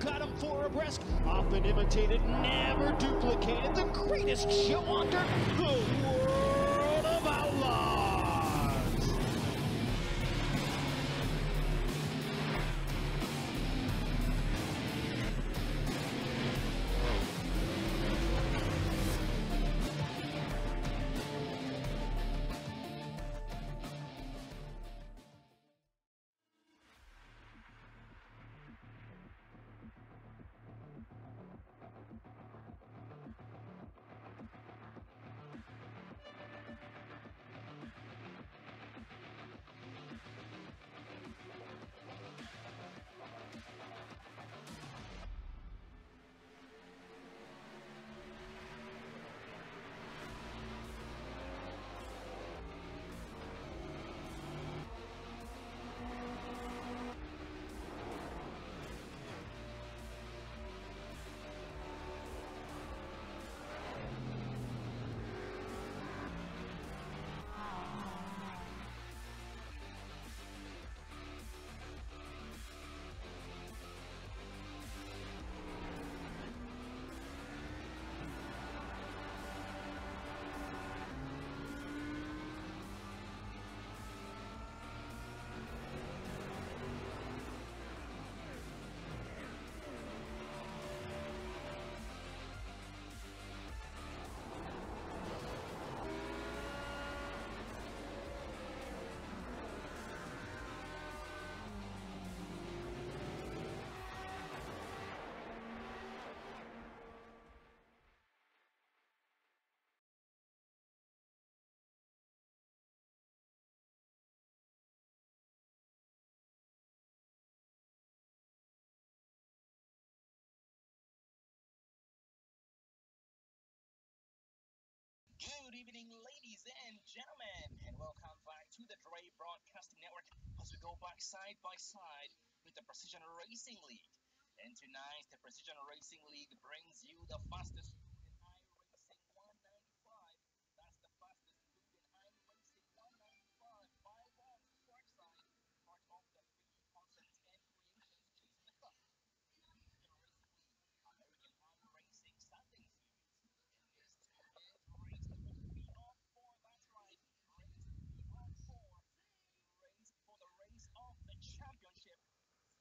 got him 4 abreast, often imitated, never duplicated, the greatest show on dirt, the World of Outlaws. Good evening, ladies and gentlemen, and welcome back to the Dre Broadcasting Network as we go back side by side with the Precision Racing League. And tonight, the Precision Racing League brings you the fastest loop in iRacing 195. That's the fastest loop in iRacing 195 by Ross Trackside, part of the free concepts and creations chasing the cup. The Precision Racing League American iRacing Sunday Series. This is race number 3 of 4. That's right, race 3 of 4. Race for the race of the championship.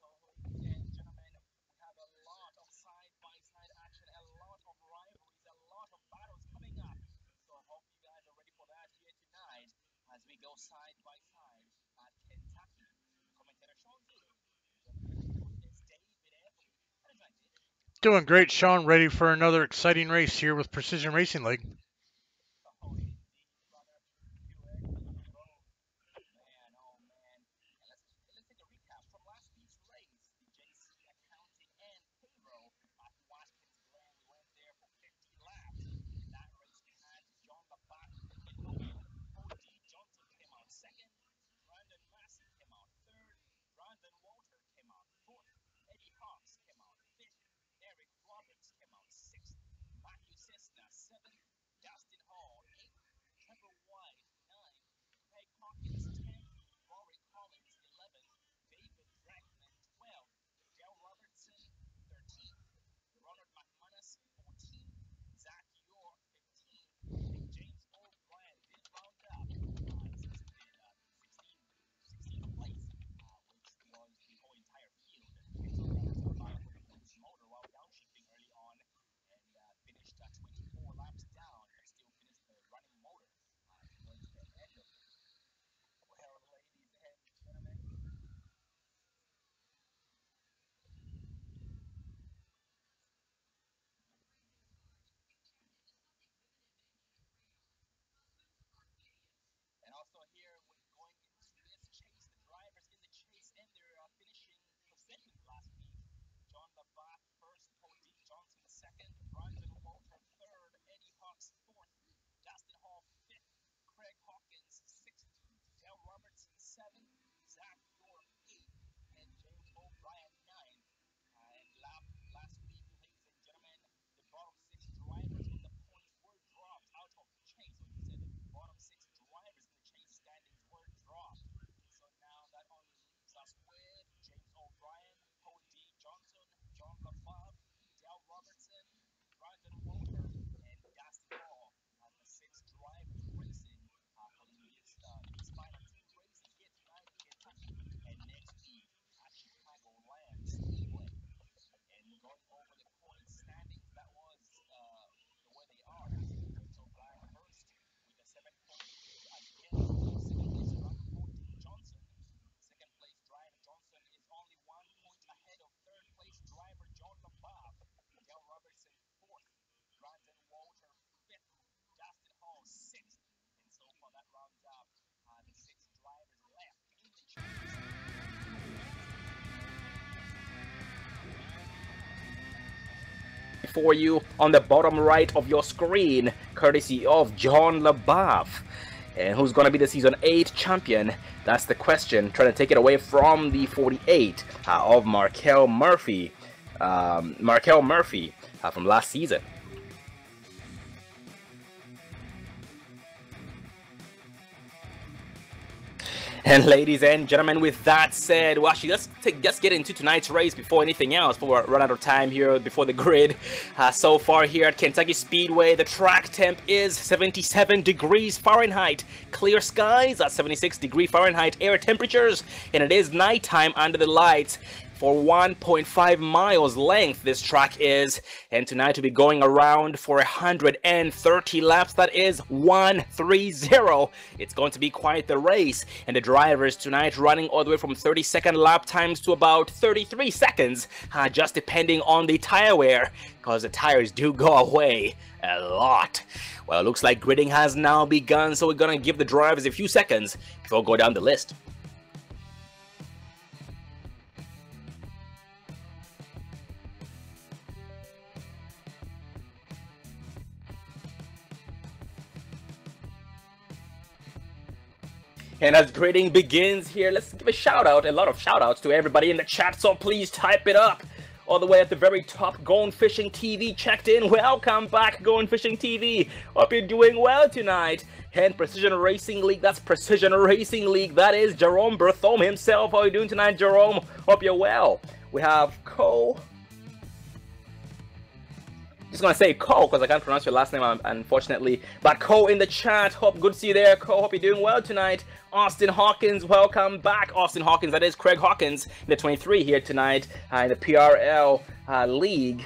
So, ladies and gentlemen, we have a lot of side-by-side action, a lot of rivalries, a lot of battles coming up. So, I hope you guys are ready for that here tonight as we go side by side at Kentucky. Commentator Sean Zulu. Joining me, of course, is David Everly. How is that, David? Doing great, Sean. Ready for another exciting race here with Precision Racing League. Oh, indeed, brother. You actually both. Man, oh man. And let's take a recap from last week's race. The JC Accounting and Payroll at Watkins Glen. We went there for 50 laps. In that race, we had John Labatt taking over. O.D. Johnson came out second. Brandon Massey came out third. Brandon Walter came out fourth. Eddie Hawks came out fifth. Eric Roberts came out sixth. Matthew Cessna seventh. Dustin Hall eighth. Trevor White ninth. Craig Hawkins 10th, Rory Collins 11th, David Dragman 12th, Dale Robertson 13th, Ronald McManus 14th, Zach York 15th, and James O'Brien did round up in 16th place, which was the whole entire field. So Brandon survived with a British motor while downshipping early on and finished 24 laps down, but still finished the running motor towards the end of it. Well, ladies and gentlemen, and also here we're going into this chase, the drivers in the chase and their finishing positions last week. John Labatt first, O.D. Johnson second, Brandon Walter third, Eddie Hawks fourth, Dustin Hall fifth, Craig Hawkins sixth, Dale Robertson seventh, Zach York eighth, and James O'Brien ninth. And last week, ladies and gentlemen, the bottom six drivers on the points were dropped out of the chase. So you said the bottom six drivers in the chase standings were dropped. So now that only leaves us with James O'Brien, Cody Johnson, John for you on the bottom right of your screen, courtesy of John LaBeouf. And who's going to be the Season 8 champion? That's the question. Trying to take it away from the 48 of Markel Murphy. From last season. And ladies and gentlemen, with that said, well, actually, let's get into tonight's race before anything else, before we run out of time here before the grid. So far here at Kentucky Speedway, the track temp is 77 degrees Fahrenheit. Clear skies at 76-degree-Fahrenheit air temperatures, and it is nighttime under the lights. For 1.5 miles length this track is, and tonight we'll be going around for 130 laps. That is 130. It's going to be quite the race, and the drivers tonight running all the way from 30-second lap times to about 33 seconds, just depending on the tire wear, because the tires do go away a lot. Well, it looks like gridding has now begun, so we're gonna give the drivers a few seconds before we go down the list. And as grading begins here, let's give a lot of shout outs to everybody in the chat, so please type it up. All the way at the very top, Going Fishing TV checked in. Welcome back, Going Fishing TV. Hope you're doing well tonight. And Precision Racing League, that's Precision Racing League. That is Jerome Berthome himself. How are you doing tonight, Jerome? Hope you're well. We have just gonna say Cole because I can't pronounce your last name, unfortunately. But Cole in the chat, good to see you there. Cole, hope you're doing well tonight. Austin Hawkins, welcome back. Austin Hawkins, that is Craig Hawkins in the 23 here tonight in the PRL league.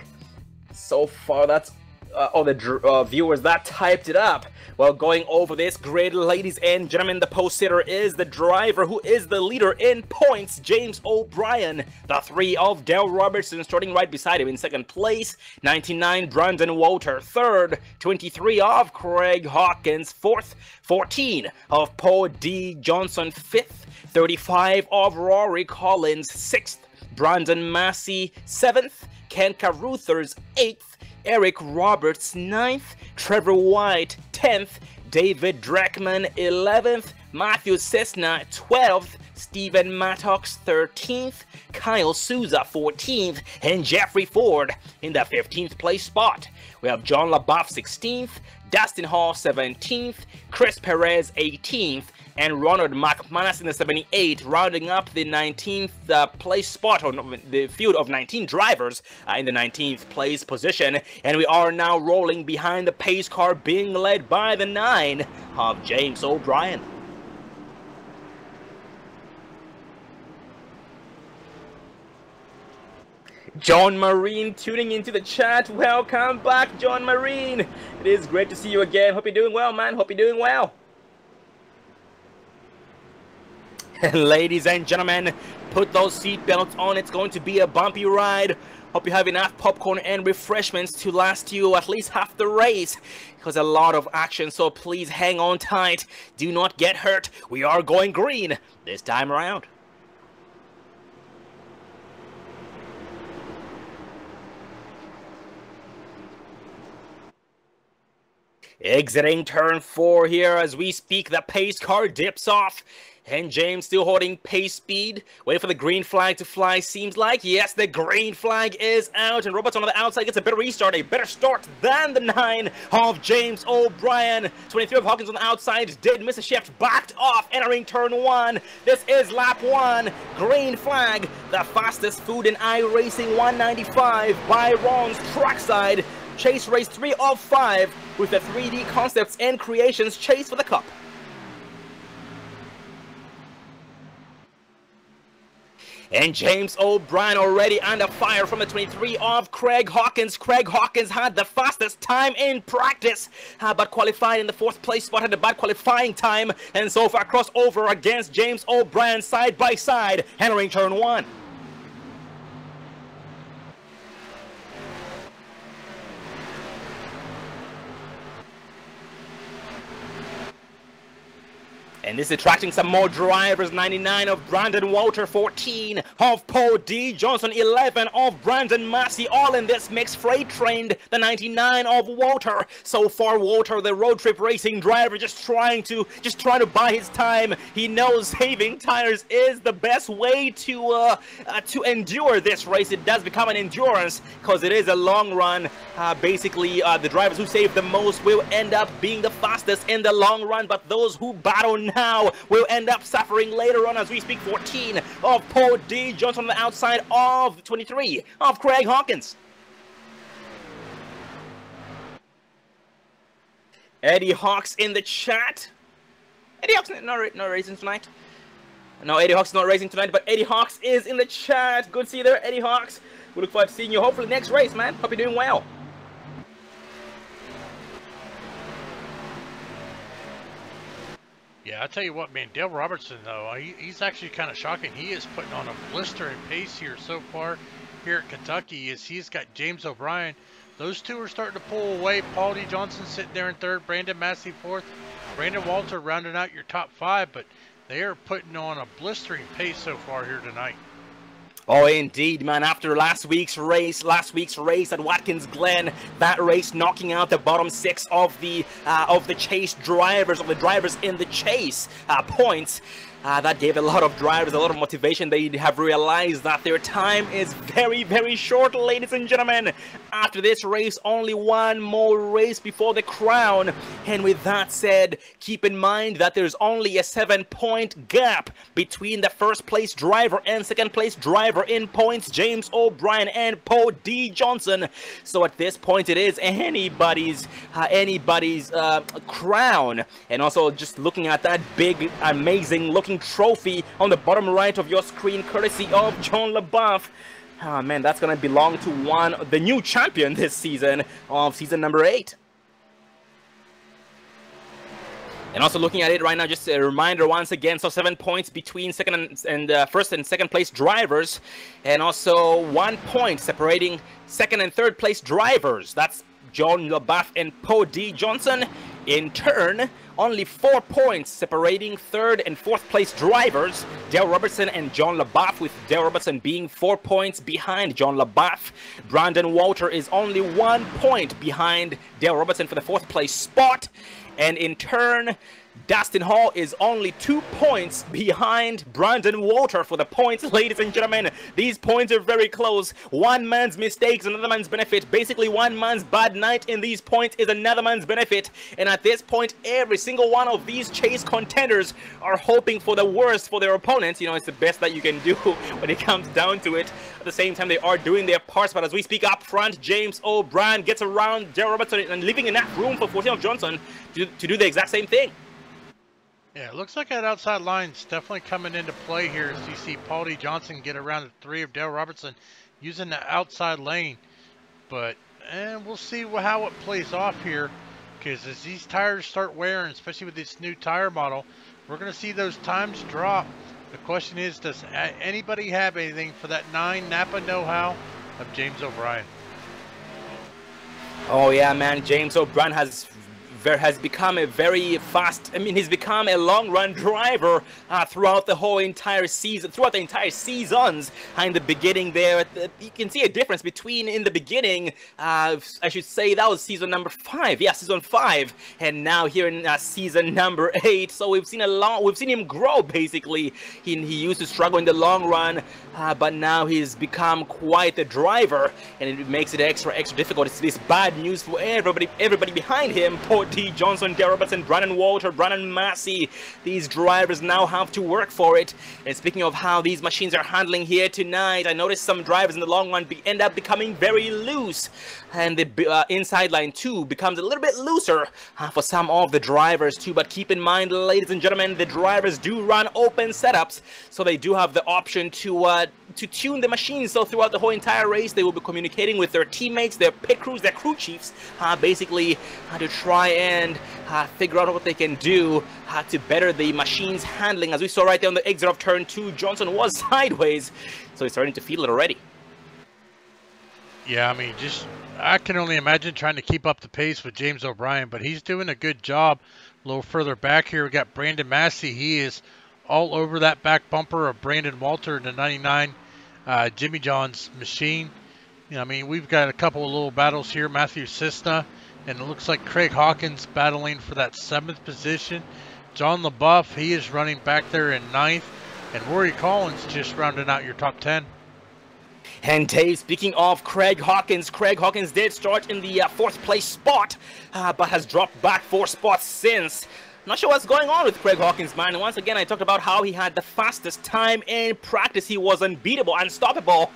So far, that's all the viewers that typed it up. Well, going over this grid, ladies and gentlemen, the post sitter is the driver who is the leader in points, James O'Brien. The 3 of Dale Robertson starting right beside him in second place. 99, Brandon Walter. Third, 23 of Craig Hawkins. Fourth, 14 of Paul D. Johnson. Fifth, 35 of Rory Collins. Sixth, Brandon Massey. Seventh, Ken Caruthers. Eighth, Eric Roberts. 9th, Trevor White. 10th, David Dreckman. 11th, Matthew Cessna. 12th, Stephen Mattox. 13th, Kyle Souza. 14th, and Jeffrey Ford in the 15th place spot. We have John LaBeouf 16th, Dustin Hall 17th, Chris Perez 18th, and Ronald McManus in the 78, rounding up the 19th place spot, or the field of 19 drivers in the 19th place position. And we are now rolling behind the pace car being led by the 9 of James O'Brien. John Marine tuning into the chat. Welcome back, John Marine. It is great to see you again. Hope you're doing well, man. Hope you're doing well. Ladies and gentlemen, put those seatbelts on. It's going to be a bumpy ride. Hope you have enough popcorn and refreshments to last you at least half the race, because a lot of action, so please hang on tight. Do not get hurt. We are going green this time around. Exiting turn 4 here as we speak. The pace car dips off. And James still holding pace speed. Waiting for the green flag to fly, seems like. Yes, the green flag is out. And Roberts on the outside gets a better restart. A better start than the 9 of James O'Brien. 23 of Hawkins on the outside did miss a shift. Backed off, entering turn 1. This is lap 1. Green flag. The fastest food in iRacing 195 by Ron's trackside. Chase race 3 of 5 with the 3D Concepts and Creations chase for the cup. And James O'Brien already under fire from the 23 of Craig Hawkins. Craig Hawkins had the fastest time in practice, but qualified in the 4th place spot, had a bad qualifying time, and so far crossover against James O'Brien side by side, entering turn 1. And this is attracting some more drivers. 99 of Brandon Walter, 14 of Paul D. Johnson, 11 of Brandon Massey, all in this mix. Freight trained the 99 of Walter. So far, Walter, the road trip racing driver, just trying to buy his time. He knows saving tires is the best way to endure this race. It does become an endurance because it is a long run. Basically, the drivers who save the most will end up being the fastest in the long run, but those who battle now will end up suffering later on as we speak. 14 of Paul D. Johnson on the outside of 23 of Craig Hawkins. Eddie Hawks in the chat. Eddie Hawks not racing tonight. No, Eddie Hawks not racing tonight, but Eddie Hawks is in the chat. Good to see you there, Eddie Hawks. We look forward to seeing you hopefully next race, man. Hope you're doing well. Yeah, I tell you what, man, Dale Robertson, though, he's actually kind of shocking. He is putting on a blistering pace here so far here at Kentucky. He's got James O'Brien. Those two are starting to pull away. Paul D. Johnson sitting there in third, Brandon Massey fourth, Brandon Walter rounding out your top five, but they are putting on a blistering pace so far here tonight. Oh, indeed, man. After last week's race at Watkins Glen, that race knocking out the bottom six of the chase drivers, of the drivers in the chase points. That gave a lot of drivers a lot of motivation. They have realized that their time is very, very short, ladies and gentlemen. After this race, only one more race before the crown. And with that said, keep in mind that there's only a 7-point gap between the first place driver and second place driver in points, James O'Brien and Paul D. Johnson. So at this point, it is anybody's crown. And also just looking at that big, amazing looking trophy on the bottom right of your screen, courtesy of John LaBeouf. Oh man, that's gonna belong to the new champion this season of season number 8. And also looking at it right now, just a reminder once again, so 7 points between first and second place drivers, and also 1 point separating second and third place drivers. That's John LaBeouf and Paul D. Johnson. In turn, only 4 points separating third and fourth place drivers, Dale Robertson and John LaBeouf, with Dale Robertson being 4 points behind John LaBeouf. Brandon Walter is only 1 point behind Dale Robertson for the fourth place spot. And in turn, Dustin Hall is only 2 points behind Brandon Walter for the points. Ladies and gentlemen, these points are very close. One man's mistakes, another man's benefit. Basically, one man's bad night in these points is another man's benefit. And at this point, every single one of these chase contenders are hoping for the worst for their opponents. You know, it's the best that you can do when it comes down to it. At the same time, they are doing their parts. But as we speak up front, James O'Brien gets around Dale Robertson and leaving enough room for 14 of Johnson to do the exact same thing. Yeah, it looks like that outside line's definitely coming into play here as you see Paul D. Johnson get around the 3 of Dale Robertson using the outside lane. But we'll see how it plays off here, because as these tires start wearing, especially with this new tire model, we're going to see those times drop. The question is, does anybody have anything for that 9 Napa know-how of James O'Brien? Oh yeah, man, James O'Brien has become a very fast, he's become a long-run driver throughout the entire seasons. In the beginning there, you can see a difference between in the beginning, I should say that was season number 5, yeah, season 5, and now here in season number 8. So we've seen him grow basically. He used to struggle in the long run, but now he's become quite a driver, and it makes it extra difficult. It's this bad news for everybody behind him. Paul D. Johnson, Dale Robertson, Brandon Walter, Brandon Massey. These drivers now have to work for it. And speaking of how these machines are handling here tonight, I noticed some drivers in the long run end up becoming very loose. And the inside line too becomes a little bit looser for some of the drivers too. But keep in mind, ladies and gentlemen, the drivers do run open setups, so they do have the option to tune the machines. So throughout the whole entire race, they will be communicating with their teammates, their pit crews, their crew chiefs, basically to try and figure out what they can do to better the machine's handling. As we saw right there on the exit of turn 2, Johnson was sideways, so he's starting to feel it already. Yeah, I mean, I can only imagine trying to keep up the pace with James O'Brien, but he's doing a good job. A little further back here, we got Brandon Massey. He is all over that back bumper of Brandon Walter in the 99 Jimmy John's machine. You know, I mean, we've got a couple of little battles here. Matthew Cisna, and it looks like Craig Hawkins battling for that 7th position. John LaBeouf, he is running back there in 9th. And Rory Collins just rounding out your top 10. And Dave, speaking of Craig Hawkins did start in the 4th place spot, but has dropped back 4 spots since. Not sure what's going on with Craig Hawkins, man. And once again, I talked about how he had the fastest time in practice. He was unbeatable, unstoppable.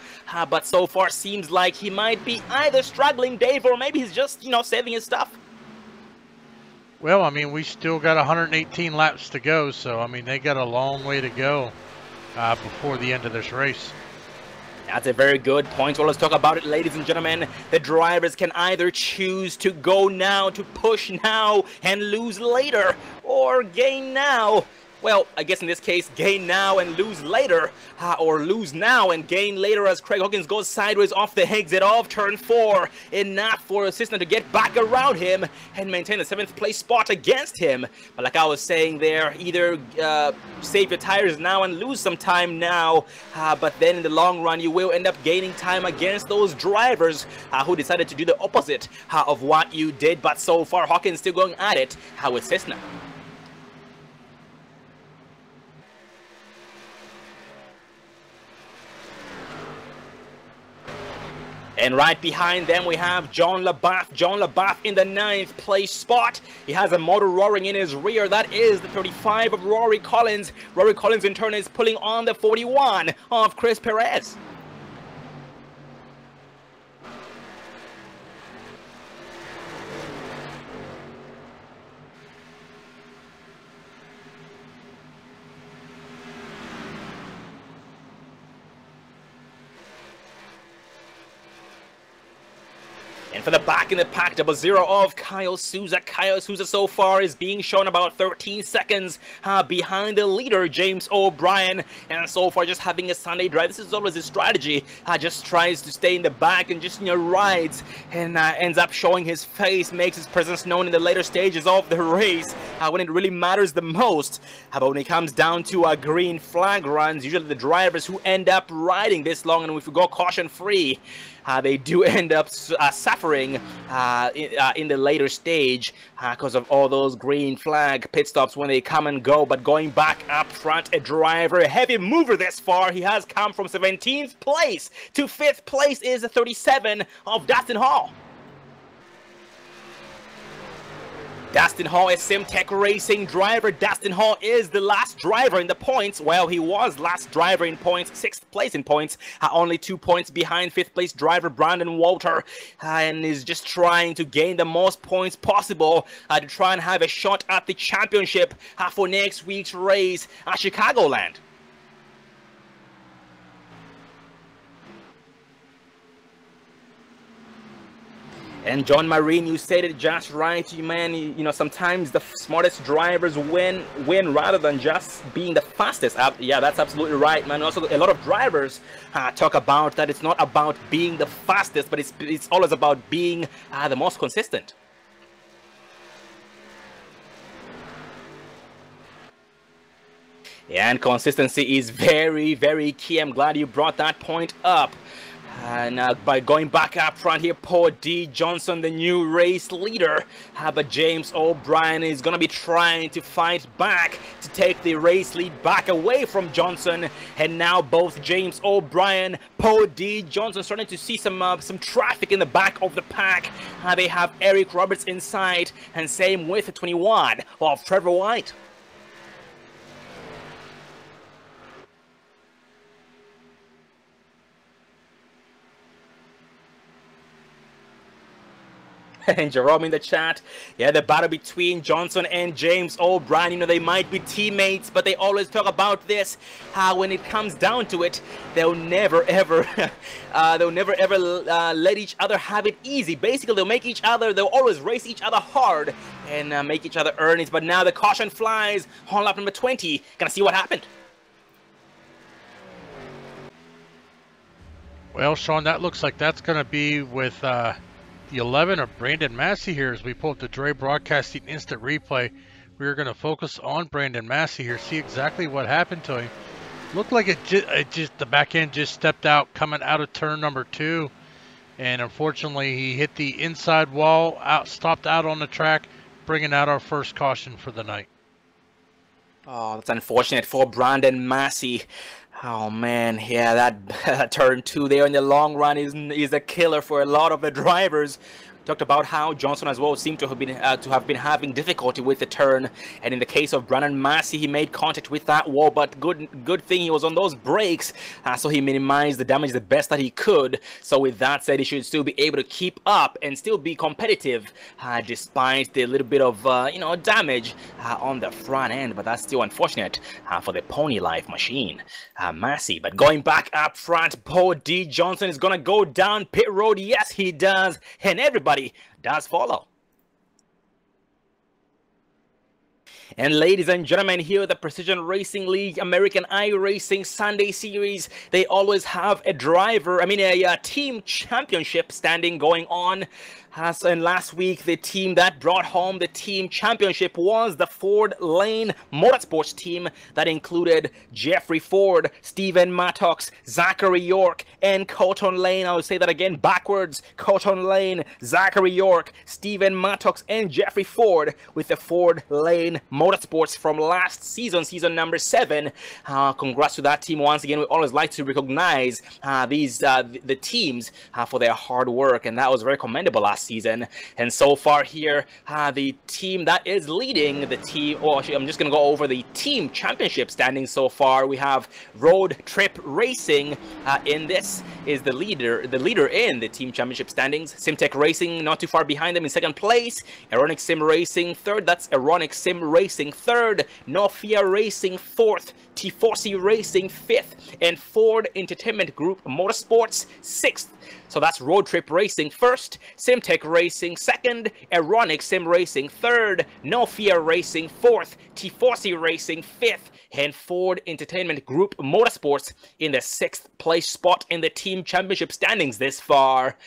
But so far, seems like he might be either struggling, Dave, or maybe he's just, you know, saving his stuff. Well, I mean, we still got 118 laps to go, so, I mean, they got a long way to go before the end of this race. That's a very good point. Well, let's talk about it, ladies and gentlemen. The drivers can either choose to go now, to push now, and lose later, or gain now. Well, I guess in this case, gain now and lose later, or lose now and gain later as Craig Hawkins goes sideways off the exit of turn 4, enough for assistant to get back around him and maintain the 7th place spot against him. But like I was saying there, either save your tires now and lose some time now, but then in the long run, you will end up gaining time against those drivers who decided to do the opposite of what you did. But so far, Hawkins still going at it with Cisna. And right behind them, we have John LaBeouf. John LaBeouf in the 9th place spot. He has a motor roaring in his rear. That is the 35 of Rory Collins. Rory Collins, in turn, is pulling on the 41 of Chris Perez. And for the back in the pack, 00 of Kyle Souza. Kyle Souza so far is being shown about 13 seconds behind the leader, James O'Brien. And so far just having a Sunday drive. This is always his strategy. Just tries to stay in the back and just, you know, rides. And ends up showing his face, makes his presence known in the later stages of the race. When it really matters the most. But when it comes down to green flag runs, usually the drivers who end up riding this long, and if we go caution free, they do end up suffering in the later stage because of all those green flag pit stops when they come and go. But going back up front, a driver, a heavy mover this far. He has come from 17th place to 5th place is the 37 of Dustin Hall. Dustin Hall is SimTech Racing driver. Dustin Hall is the last driver in the points. Well, he was last driver in points, 6th place in points, only 2 points behind 5th place driver Brandon Walter, and is just trying to gain the most points possible to try and have a shot at the championship for next week's race at Chicagoland. And John Marine, you said it just right, man. You know, sometimes the smartest drivers win rather than just being the fastest. Yeah, that's absolutely right, man. Also, a lot of drivers talk about that it's not about being the fastest, but it's always about being the most consistent. And consistency is very, very key. I'm glad you brought that point up. And by going back up front here, Paul D. Johnson, the new race leader. But James O'Brien is going to be trying to fight back to take the race lead back away from Johnson. And now both James O'Brien, Paul D. Johnson starting to see some traffic in the back of the pack. They have Eric Roberts inside, and same with the 21 of Trevor White. And Jerome in the chat, yeah, the battle between Johnson and James O'Brien, you know, they might be teammates, but they always talk about this, how when it comes down to it, they'll never ever let each other have it easy. Basically, they'll always race each other hard and make each other earn it. But now the caution flies on lap number 20. Gonna see what happened. Well, Sean, that looks like that's going to be with the 11 of Brandon Massey here as we pull up the Dre Broadcasting Instant Replay. We're going to focus on Brandon Massey here, see exactly what happened to him. Looked like it just the back end just stepped out coming out of turn number 2. And unfortunately, he hit the inside wall, stopped out on the track, bringing out our first caution for the night. Oh, that's unfortunate for Brandon Massey. Oh man, yeah, that turn 2 there in the long run is a killer for a lot of the drivers. Talked about how Johnson as well seemed to have been having difficulty with the turn, and in the case of Brandon Massey, he made contact with that wall, but good thing he was on those brakes, so he minimized the damage the best that he could. So with that said, he should still be able to keep up and still be competitive despite the little bit of damage on the front end, but that's still unfortunate for the Pony Life machine, Massey. But going back up front, Bo D. Johnson is gonna go down pit road. Yes, he does, and everybody does follow. And ladies and gentlemen, here at the Precision Racing League American iRacing Sunday Series, they always have a team championship standing going on. And last week, the team that brought home the team championship was the Ford Lane Motorsports team that included Jeffrey Ford, Stephen Mattox, Zachary York, and Colton Lane. I'll say that again backwards. Colton Lane, Zachary York, Stephen Mattox, and Jeffrey Ford with the Ford Lane Motorsports from last season, season number 7. Congrats to that team once again. We always like to recognize the teams for their hard work, and that was very commendable last season. And so far here, the team that is leading the team, actually I'm just going to go over the team championship standings so far. We have Road Trip Racing in this is the leader in the team championship standings. Simtech Racing not too far behind them in second place. Ironic Sim Racing third. That's Ironic Sim Racing third. Nofia Racing fourth. T4C Racing 5th, and Ford Entertainment Group Motorsports 6th. So that's Road Trip Racing 1st, Simtech Racing 2nd, Ironic Sim Racing 3rd, Nofia Racing 4th, T4C Racing 5th, and Ford Entertainment Group Motorsports in the 6th place spot in the team championship standings this far.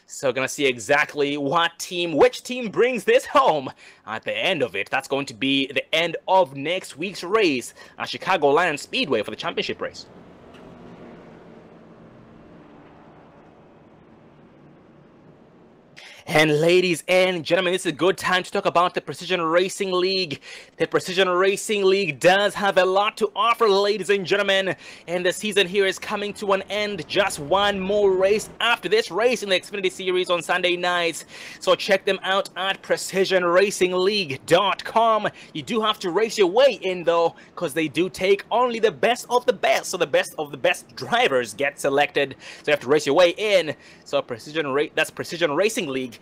So gonna see exactly which team brings this home at the end of it. That's going to be the end of next week's race at Chicagoland Speedway for the championship race. And ladies and gentlemen, this is a good time to talk about the Precision Racing League. The Precision Racing League does have a lot to offer, ladies and gentlemen. And the season here is coming to an end. Just one more race after this race in the Xfinity Series on Sunday nights. So check them out at PrecisionRacingLeague.com. You do have to race your way in, though, because they do take only the best of the best. So the best of the best drivers get selected. So you have to race your way in. So that's PrecisionRacingLeague.com.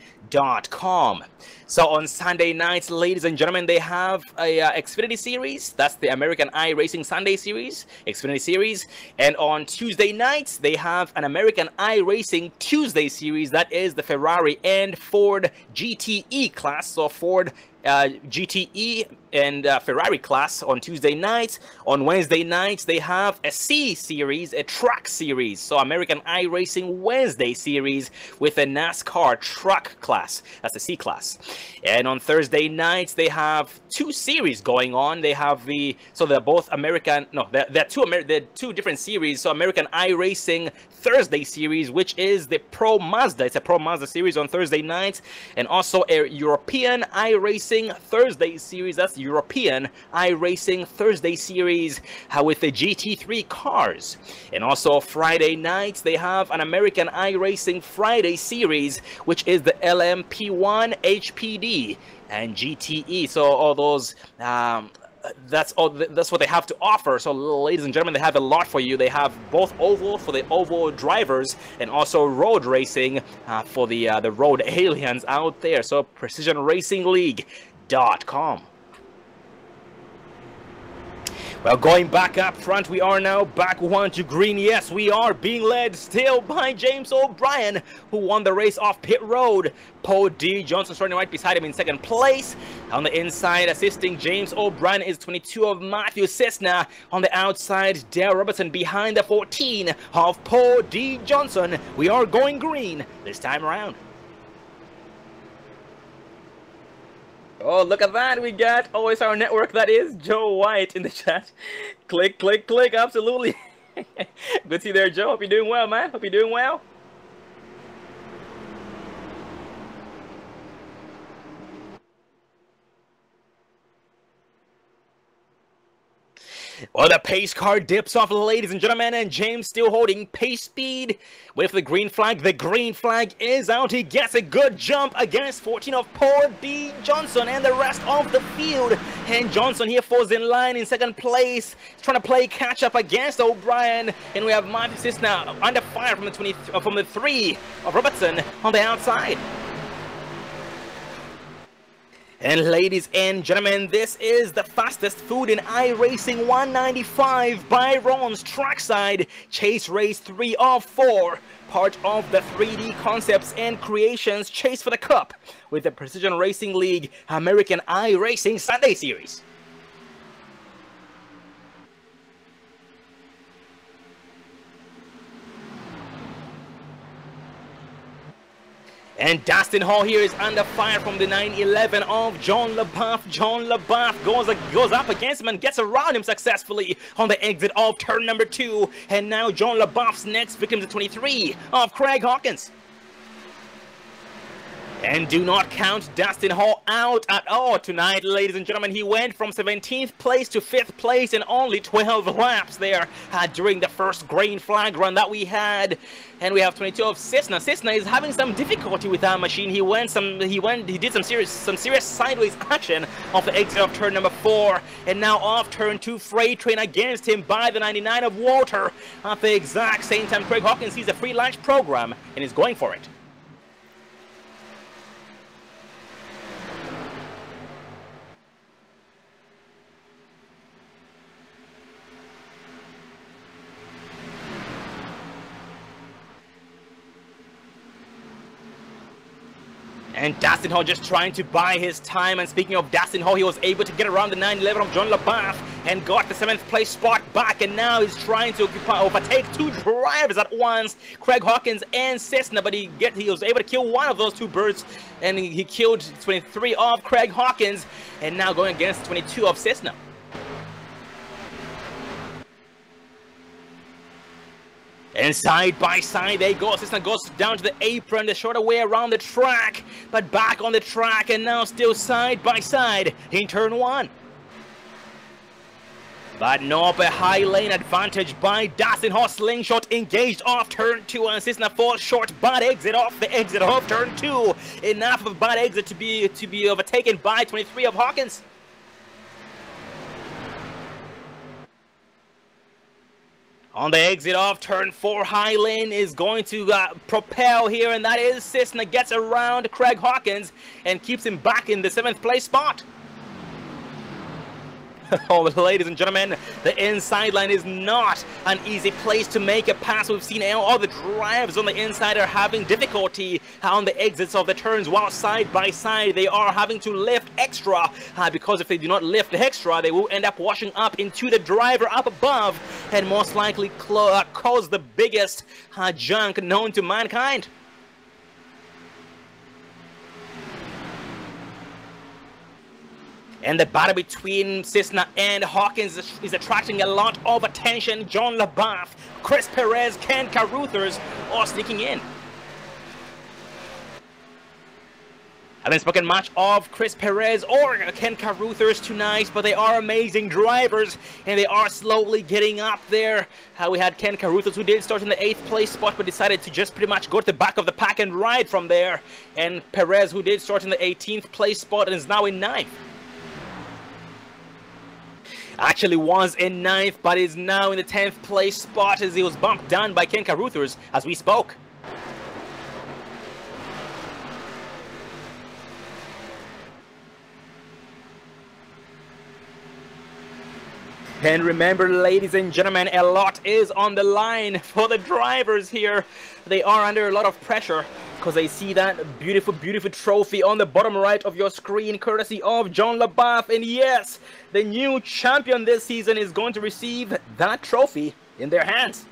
So on Sunday nights, ladies and gentlemen, they have a Xfinity Series. That's the American iRacing Sunday Series, Xfinity Series. And on Tuesday nights, they have an American iRacing Tuesday Series. That is the Ferrari and Ford GTE class. So Ford GTE and Ferrari class on Tuesday nights. On Wednesday nights, they have a C series, a truck series. So American iRacing Wednesday series with a NASCAR truck class. That's the C class. And on Thursday nights, they have two series going on. They have they're both American, no, they're two different series. So American iRacing Thursday series, which is the Pro Mazda. It's a Pro Mazda series on Thursday nights. And also a European iRacing Thursday series. That's European iRacing Thursday series with the GT3 cars. And also Friday nights, they have an American iRacing Friday series, which is the LMP1 HPD and GTE. So all those that's what they have to offer. So ladies and gentlemen, they have a lot for you. They have both oval for the oval drivers and also road racing for the road aliens out there. So PrecisionRacingLeague.com. Well, going back up front, we are now back one to green. Yes, we are being led still by James O'Brien, who won the race off pit road. Paul D. Johnson starting right beside him in second place. On the inside, assisting James O'Brien is 22 of Matthew Cessna. On the outside, Dale Robertson behind the 14 of Paul D. Johnson. We are going green this time around. Oh, look at that. We got always our network. That is Joe White in the chat. Click, click, click. Absolutely. Good to see you there, Joe. Hope you're doing well, man. Hope you're doing well. Well, the pace car dips off, ladies and gentlemen, and James still holding pace speed with the green flag. The green flag is out. He gets a good jump against 14 of Paul D. Johnson and the rest of the field. And Johnson here falls in line in second place, trying to play catch up against O'Brien. And we have Matthew Cessna under fire from the 3 of Robertson on the outside. And ladies and gentlemen, this is the fastest food in iRacing 195 by Ron's Trackside Chase Race 3 of 4, part of the 3D Concepts and Creations Chase for the Cup with the Precision Racing League American iRacing Sunday Series. And Dustin Hall here is under fire from the 911 of John LaBeouf. John LaBeouf goes up against him and gets around him successfully on the exit of turn number 2. And now John LaBeouf's next victim is 23 of Craig Hawkins. And do not count Dustin Hall out at all tonight, ladies and gentlemen. He went from 17th place to 5th place in only 12 laps there during the first green flag run that we had. And we have 22 of Cessna. Cessna is having some difficulty with that machine. He did some serious sideways action off the exit of turn number 4. And now off turn 2, Freight Train against him by the 99 of Walter. At the exact same time, Craig Hawkins sees a free lunch program and is going for it. And Dustin Hall just trying to buy his time. And speaking of Dustin Hall, he was able to get around the 911 of John LaBeouf and got the 7th place spot back. And now he's trying to overtake 2 drivers at once, Craig Hawkins and Cessna. But he was able to kill one of those 2 birds, and he killed 23 of Craig Hawkins, and now going against 22 of Cessna. And side by side they go. Cessna goes down to the apron, the shorter way around the track, but back on the track, and now still side by side in turn 1. But nope, a high lane advantage by Dustin Hall. Slingshot engaged off turn 2, and Cessna falls short. Bad exit off the exit of turn 2. Enough of a bad exit to be overtaken by 23 of Hawkins. On the exit of turn 4, high lane is going to propel here, and that is Cessna gets around Craig Hawkins and keeps him back in the 7th place spot. Oh, ladies and gentlemen, the inside line is not an easy place to make a pass. We've seen all the drivers on the inside are having difficulty on the exits of the turns, while side by side they are having to lift extra, because if they do not lift extra, they will end up washing up into the driver up above and most likely cause the biggest junk known to mankind. And the battle between Cessna and Hawkins is attracting a lot of attention. John LaBeouf, Chris Perez, Ken Caruthers all sneaking in. I haven't spoken much of Chris Perez or Ken Caruthers tonight, but they are amazing drivers, and they are slowly getting up there. We had Ken Caruthers, who did start in the 8th place spot, but decided to just pretty much go to the back of the pack and ride from there. And Perez, who did start in the 18th place spot and is now in 9th. Actually was in 9th, but is now in the 10th place spot as he was bumped down by Ken Caruthers as we spoke. And remember, ladies and gentlemen, a lot is on the line for the drivers here. They are under a lot of pressure because they see that beautiful, beautiful trophy on the bottom right of your screen, courtesy of John LaBath. And yes, the new champion this season is going to receive that trophy in their hands.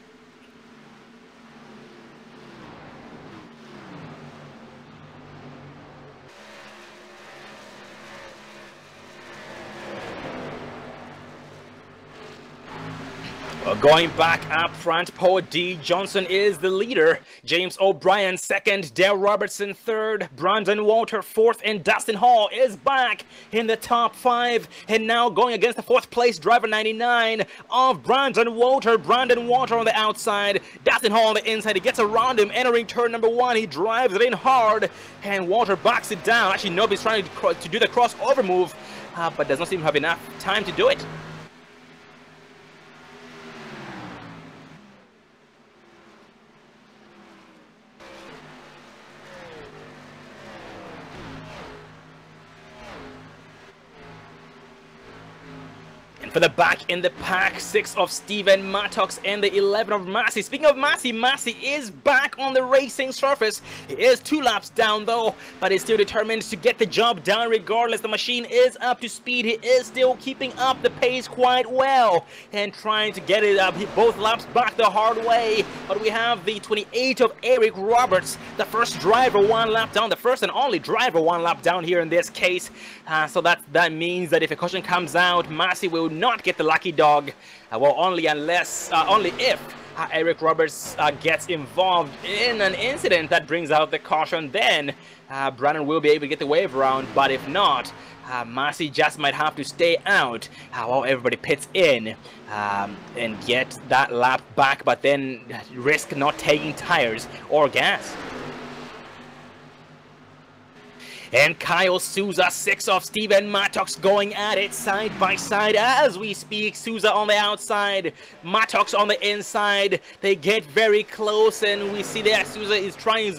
Going back up front, Paul D. Johnson is the leader. James O'Brien second, Dale Robertson third, Brandon Walter fourth, and Dustin Hall is back in the top 5. And now going against the 4th place driver 99 of Brandon Walter. Brandon Walter on the outside, Dustin Hall on the inside. He gets around him, entering turn number 1. He drives it in hard, and Walter backs it down. Actually, nobody's trying to do the crossover move, but does not seem to have enough time to do it. For the back in the pack, 6 of Steven Mattox and the 11 of Massey. Speaking of Massey, Massey is back on the racing surface. He is 2 laps down though, but he's still determined to get the job done regardless. The machine is up to speed. He is still keeping up the pace quite well and trying to get it up both laps back the hard way. But we have the 28 of Eric Roberts, the first driver 1 lap down, the first and only driver 1 lap down here in this case. So that means that if a caution comes out, Massey will not get the lucky dog. Well, only if Eric Roberts gets involved in an incident that brings out the caution, then Brandon will be able to get the wave around. But if not, Massey just might have to stay out while everybody pits in and get that lap back, but then risk not taking tires or gas. And Kyle Souza, 6 of Steven Mattox, going at it side by side as we speak. Souza on the outside, Mattox on the inside. They get very close, and we see that Souza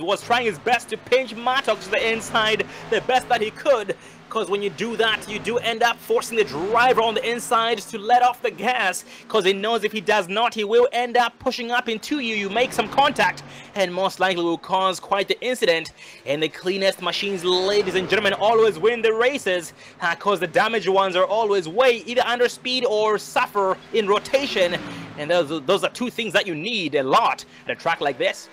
was trying his best to pinch Mattox to the inside the best that he could. Because when you do that, you do end up forcing the driver on the inside to let off the gas, because he knows if he does not, he will end up pushing up into you. You make some contact and most likely will cause quite the incident. And the cleanest machines, ladies and gentlemen, always win the races, because the damaged ones are always way either under speed or suffer in rotation. And those are 2 things that you need a lot at a track like this.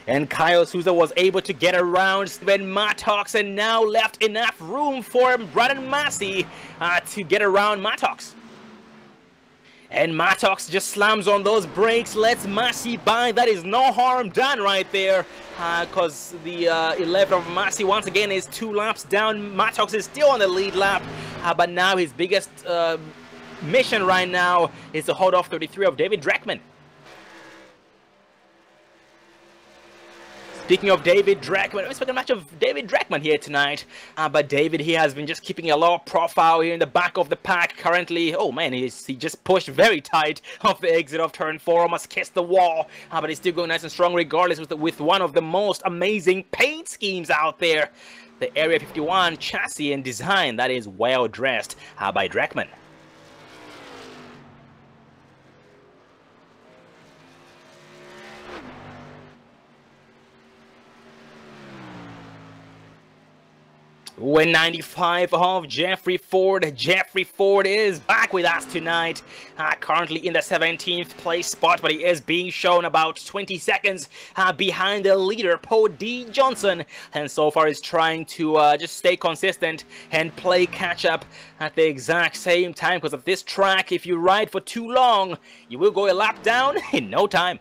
And Kyle Souza was able to get around Steven Mattox and now left enough room for Brandon Massey to get around Mattox. And Mattox just slams on those brakes, lets Massey by. That is no harm done right there, because the 11 of Massey once again is 2 laps down. Mattox is still on the lead lap, but now his biggest mission right now is to hold off 33 of David Dreckman. Speaking of David Dreckman, we're expecting a match of David Dreckman here tonight. But David, he has been just keeping a low profile here in the back of the pack currently. Oh man, he just pushed very tight off the exit of turn 4, almost kissed the wall. But he's still going nice and strong regardless with one of the most amazing paint schemes out there. The Area 51 chassis and design that is well dressed by Dreckman. Win 95 of Jeffrey Ford. Jeffrey Ford is back with us tonight. Currently in the 17th place spot, but he is being shown about 20 seconds behind the leader, Paul D. Johnson. And so far is trying to just stay consistent and play catch up at the exact same time. Because of this track, if you ride for too long, you will go a lap down in no time.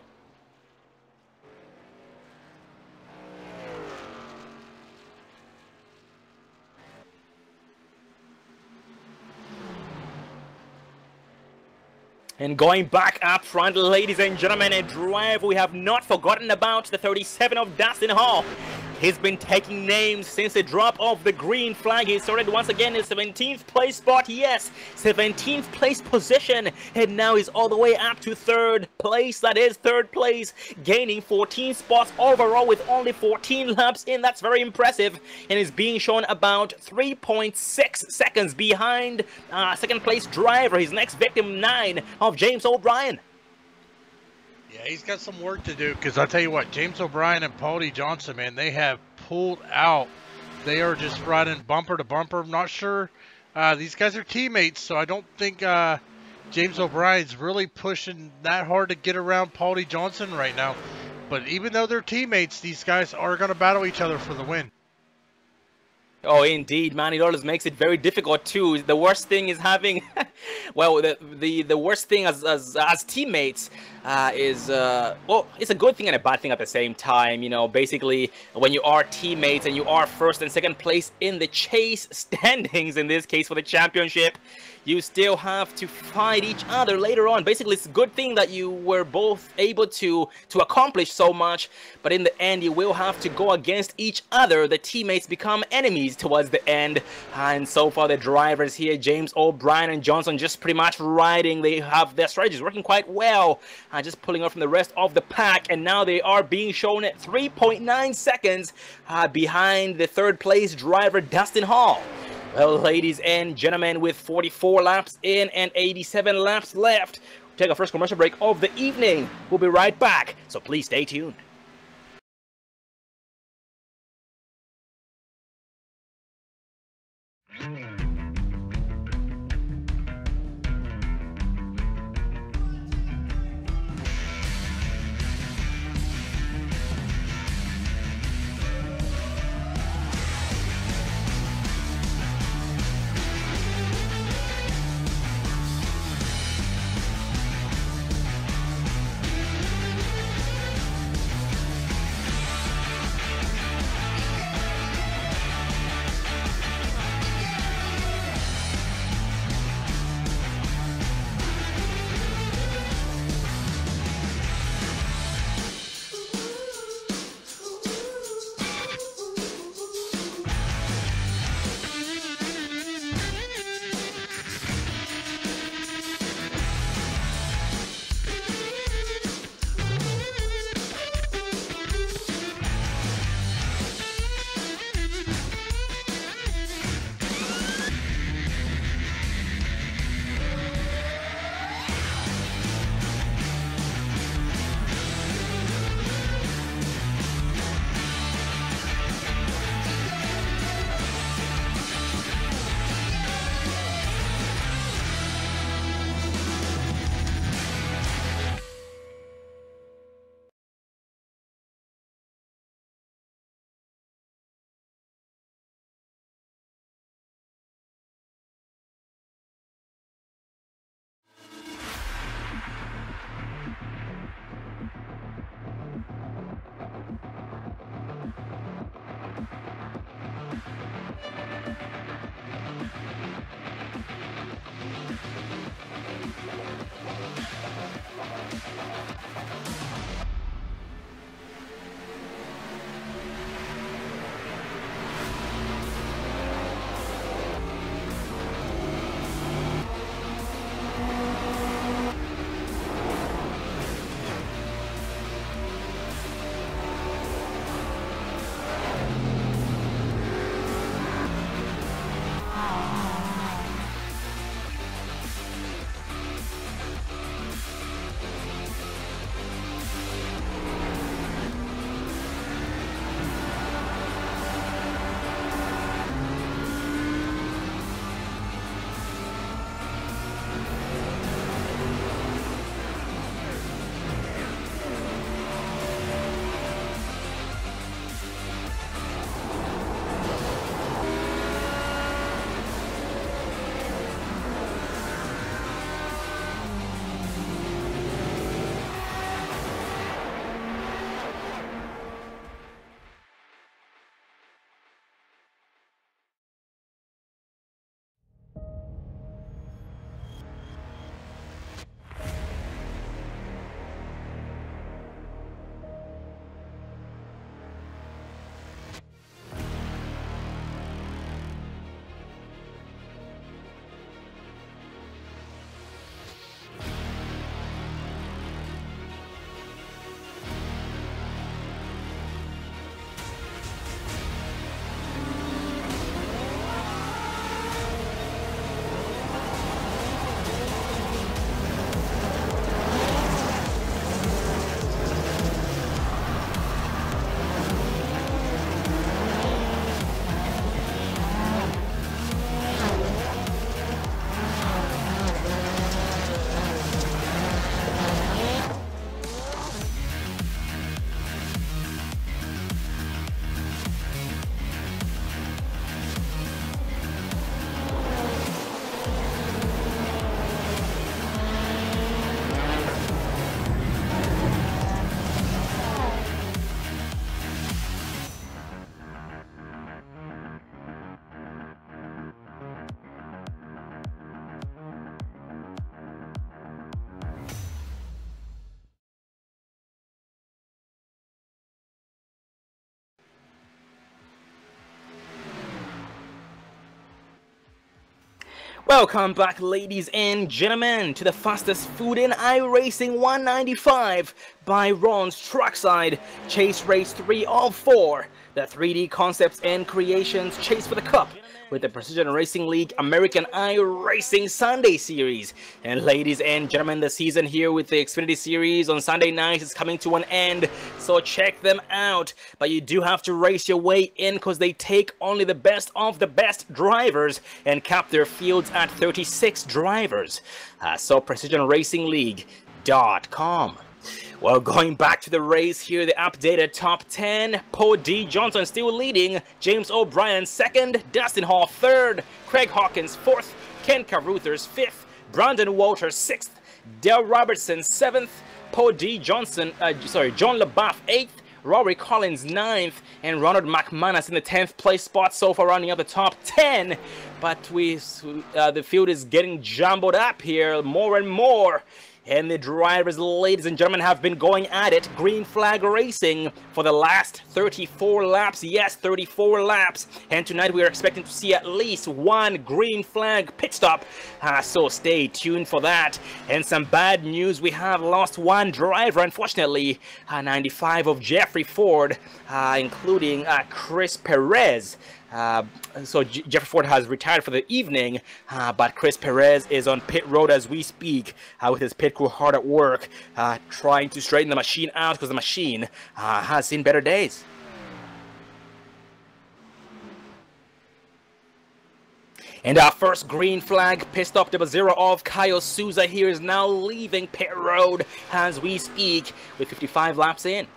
And going back up front, ladies and gentlemen, a drive we have not forgotten about, the 37 of Dustin Hall. He's been taking names since the drop of the green flag. He started once again in 17th place spot. Yes, 17th place position. And now he's all the way up to 3rd place. That is 3rd place, gaining 14 spots overall with only 14 laps in. That's very impressive. And is being shown about 3.6 seconds behind 2nd place driver. His next victim, 9 of James O'Brien. Yeah, he's got some work to do, because I'll tell you what, James O'Brien and Paulie Johnson, man, they have pulled out. They are just riding bumper to bumper. I'm not sure. These guys are teammates, so I don't think James O'Brien's really pushing that hard to get around Paulie Johnson right now. But even though they're teammates, these guys are going to battle each other for the win. Oh, indeed, man. It always makes it very difficult too. The worst thing is having, well, the worst thing as teammates is well, it's a good thing and a bad thing at the same time. You know, basically, when you are teammates and you are 1st and 2nd place in the chase standings, in this case for the championship, you still have to fight each other later on. Basically, it's a good thing that you were both able to accomplish so much, but in the end, you will have to go against each other. The teammates become enemies towards the end, and so far the drivers here, James O'Brien and Johnson, just pretty much riding. They have their strategies working quite well, just pulling up from the rest of the pack, and now they are being shown at 3.9 seconds behind the 3rd place driver, Dustin Hall. Well, ladies and gentlemen, with 44 laps in and 87 laps left, we'll take our first commercial break of the evening. We'll be right back, so please stay tuned. Welcome back, ladies and gentlemen, to the fastest food in iRacing 195 by Ron's Trackside Chase Race 3 of 4. The 3D Concepts and Creations Chase for the Cup with the Precision Racing League American iRacing Sunday Series. And ladies and gentlemen, the season here with the Xfinity Series on Sunday nights is coming to an end, so check them out. But you do have to race your way in because they take only the best of the best drivers and cap their fields at 36 drivers. So precisionracingleague.com. Well, going back to the race here, the updated top 10, Paul D. Johnson still leading, James O'Brien second, Dustin Hall third, Craig Hawkins fourth, Ken Caruthers fifth, Brandon Walters sixth, Dale Robertson seventh, Paul D. Johnson, John LaBeouf eighth, Rory Collins ninth, and Ronald McManus in the 10th place spot so far, rounding up the top 10. But the field is getting jumbled up here more and more. And the drivers, ladies and gentlemen, have been going at it. Green flag racing for the last 34 laps. Yes, 34 laps. And tonight we are expecting to see at least one green flag pit stop. So stay tuned for that. And some bad news. We have lost one driver, unfortunately. 95 of Jeffrey Ford, including Chris Perez. So Jeffrey Ford has retired for the evening, but Chris Perez is on pit road as we speak, with his pit crew hard at work, trying to straighten the machine out because the machine has seen better days. And our first green flag pit stop #0 of Kyle Souza here is now leaving pit road as we speak with 55 laps in.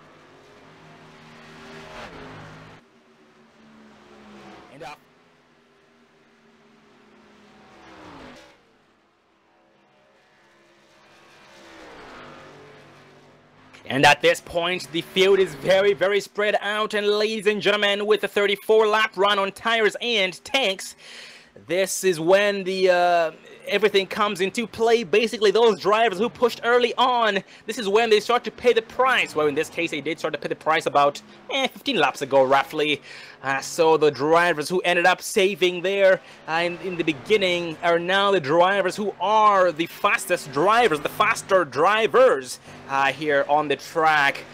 And at this point, the field is very, very spread out. And ladies and gentlemen, with a 34-lap run on tires and tanks, this is when the everything comes into play. Basically, those drivers who pushed early on, this is when they start to pay the price. Well, in this case, they did start to pay the price about 15 laps ago, roughly. So the drivers who ended up saving there in the beginning are now the drivers who are the fastest drivers, the faster drivers here on the track.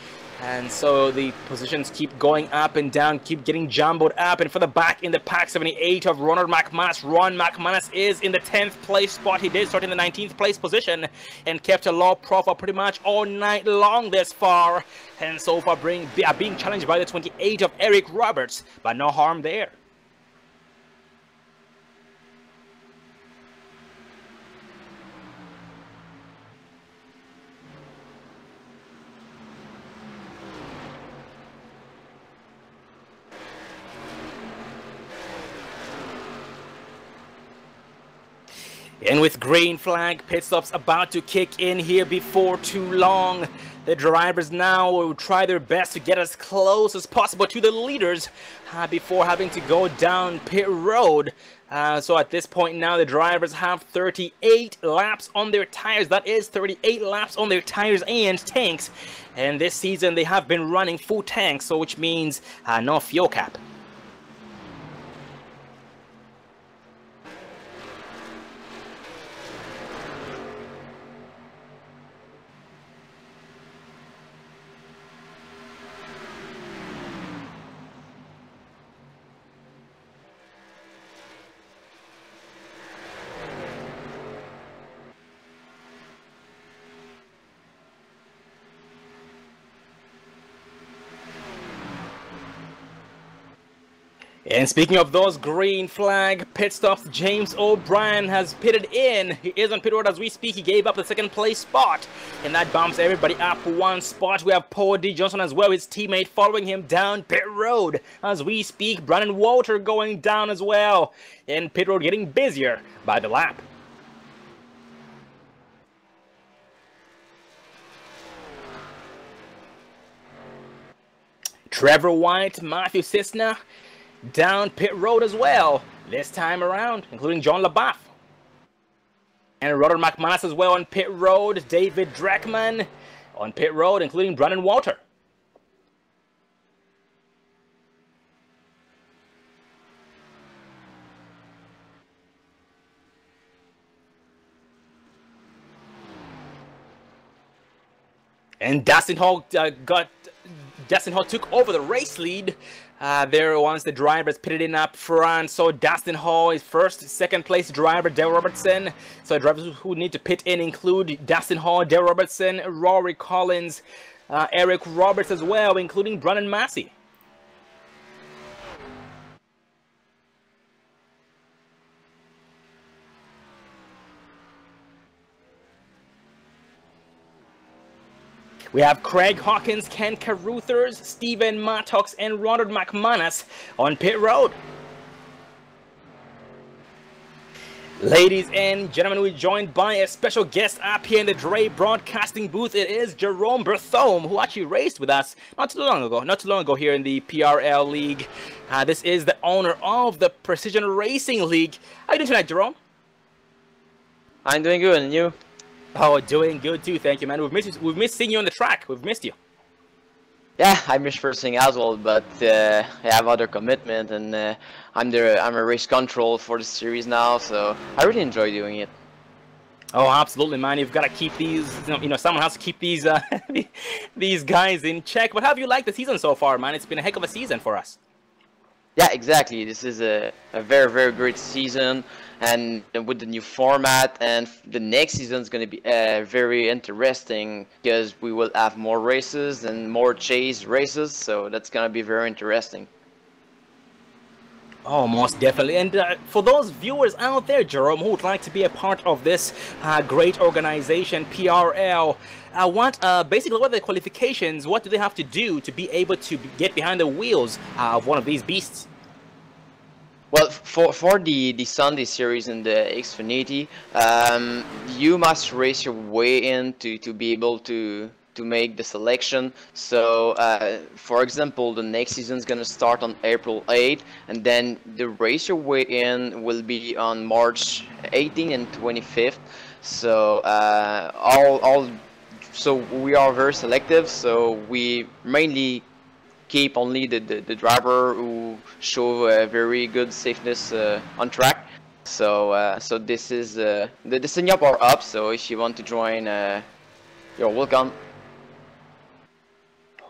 And so the positions keep going up and down, keep getting jumbled up. And for the back in the pack, 78 of Ronald McManus. Ron McManus is in the 10th place spot. He did start in the 19th place position and kept a low profile pretty much all night long this far. And so far being challenged by the 28 of Eric Roberts, but no harm there. And with green flag pit stops about to kick in here before too long, the drivers now will try their best to get as close as possible to the leaders before having to go down pit road. So at this point now, the drivers have 38 laps on their tires. That is 38 laps on their tires and tanks. And this season they have been running full tanks, so which means no fuel cap. And speaking of those green flag pit stops, James O'Brien has pitted in. He is on pit road as we speak. He gave up the 2nd place spot, and that bumps everybody up one spot. We have Paul D. Johnson as well, his teammate, following him down pit road as we speak. Brandon Walter going down as well, and pit road getting busier by the lap. Trevor White, Matthew Cisna down pit road as well this time around, including John LaBeouf. And Ronald McManus as well on pit road. David Dreckman on pit road, including Brandon Walter. And Dustin Hall took over the race lead. There once the drivers pitted in up front. So Dustin Hall is first, second place driver Dale Robertson. So drivers who need to pit in include Dustin Hall, Dale Robertson, Rory Collins, Eric Roberts as well, including Brandon Massey. We have Craig Hawkins, Ken Caruthers, Stephen Mattox, and Ronald McManus on pit road. Ladies and gentlemen, we're joined by a special guest up here in the Dre Broadcasting booth. It is Jerome Berthome, who actually raced with us not too long ago here in the PRL League. This is the owner of the Precision Racing League. How are you doing tonight, Jerome? I'm doing good, and you? Oh, doing good too, thank you, man. We've missed seeing you on the track. We've missed you. Yeah, I miss racing as well, but I have other commitment, and I'm a race control for the series now, so I really enjoy doing it. Oh, absolutely, man. You've got to keep these, someone has to keep these these guys in check. But how have you liked the season so far, man? It's been a heck of a season for us. Yeah, exactly. This is a very, very great season, and with the new format, and the next season is going to be very interesting because we will have more races and more chase races, so that's going to be very interesting. Oh, most definitely. And for those viewers out there, Jerome, who would like to be a part of this great organization, PRL, basically what are the qualifications? What do they have to do to be able to get behind the wheels of one of these beasts? Well, for the Sunday series in the Xfinity, you must race your way in to be able to make the selection. So, for example, the next season is going to start on April 8th, and then the race your way in will be on March 18th and 25th. So, so we are very selective. So we mainly keep only the driver who show a very good safeness on track. So so this is the sign up are up. So if you want to join, you're welcome.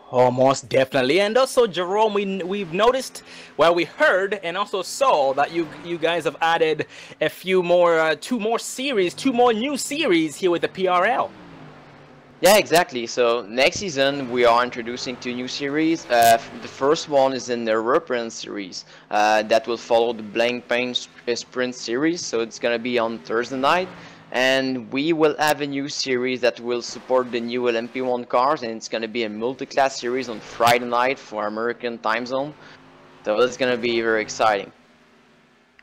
Oh, most definitely. And also, Jerome, we've noticed, well, we heard and also saw that you guys have added a few more, two more new series here with the PRL. Yeah, exactly. So next season we are introducing two new series. The first one is in the European series that will follow the Blank Pain Sprint series. So it's gonna be on Thursday night, and we will have a new series that will support the new LMP1 cars, and it's gonna be a multi-class series on Friday night for American time zone. So it's gonna be very exciting.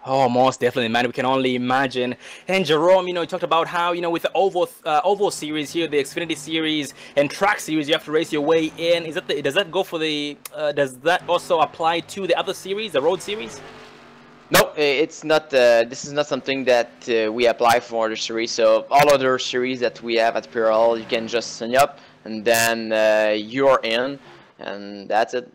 Oh, most definitely, man. We can only imagine. And Jerome, you talked about how, with the Oval series here, the Xfinity series and Track series, you have to race your way in. Does that go for the? Does that also apply to the other series, the Road series? No, it's not. This is not something that we apply for the series. So all other series that we have at PRL, you can just sign up, and then you're in, and that's it.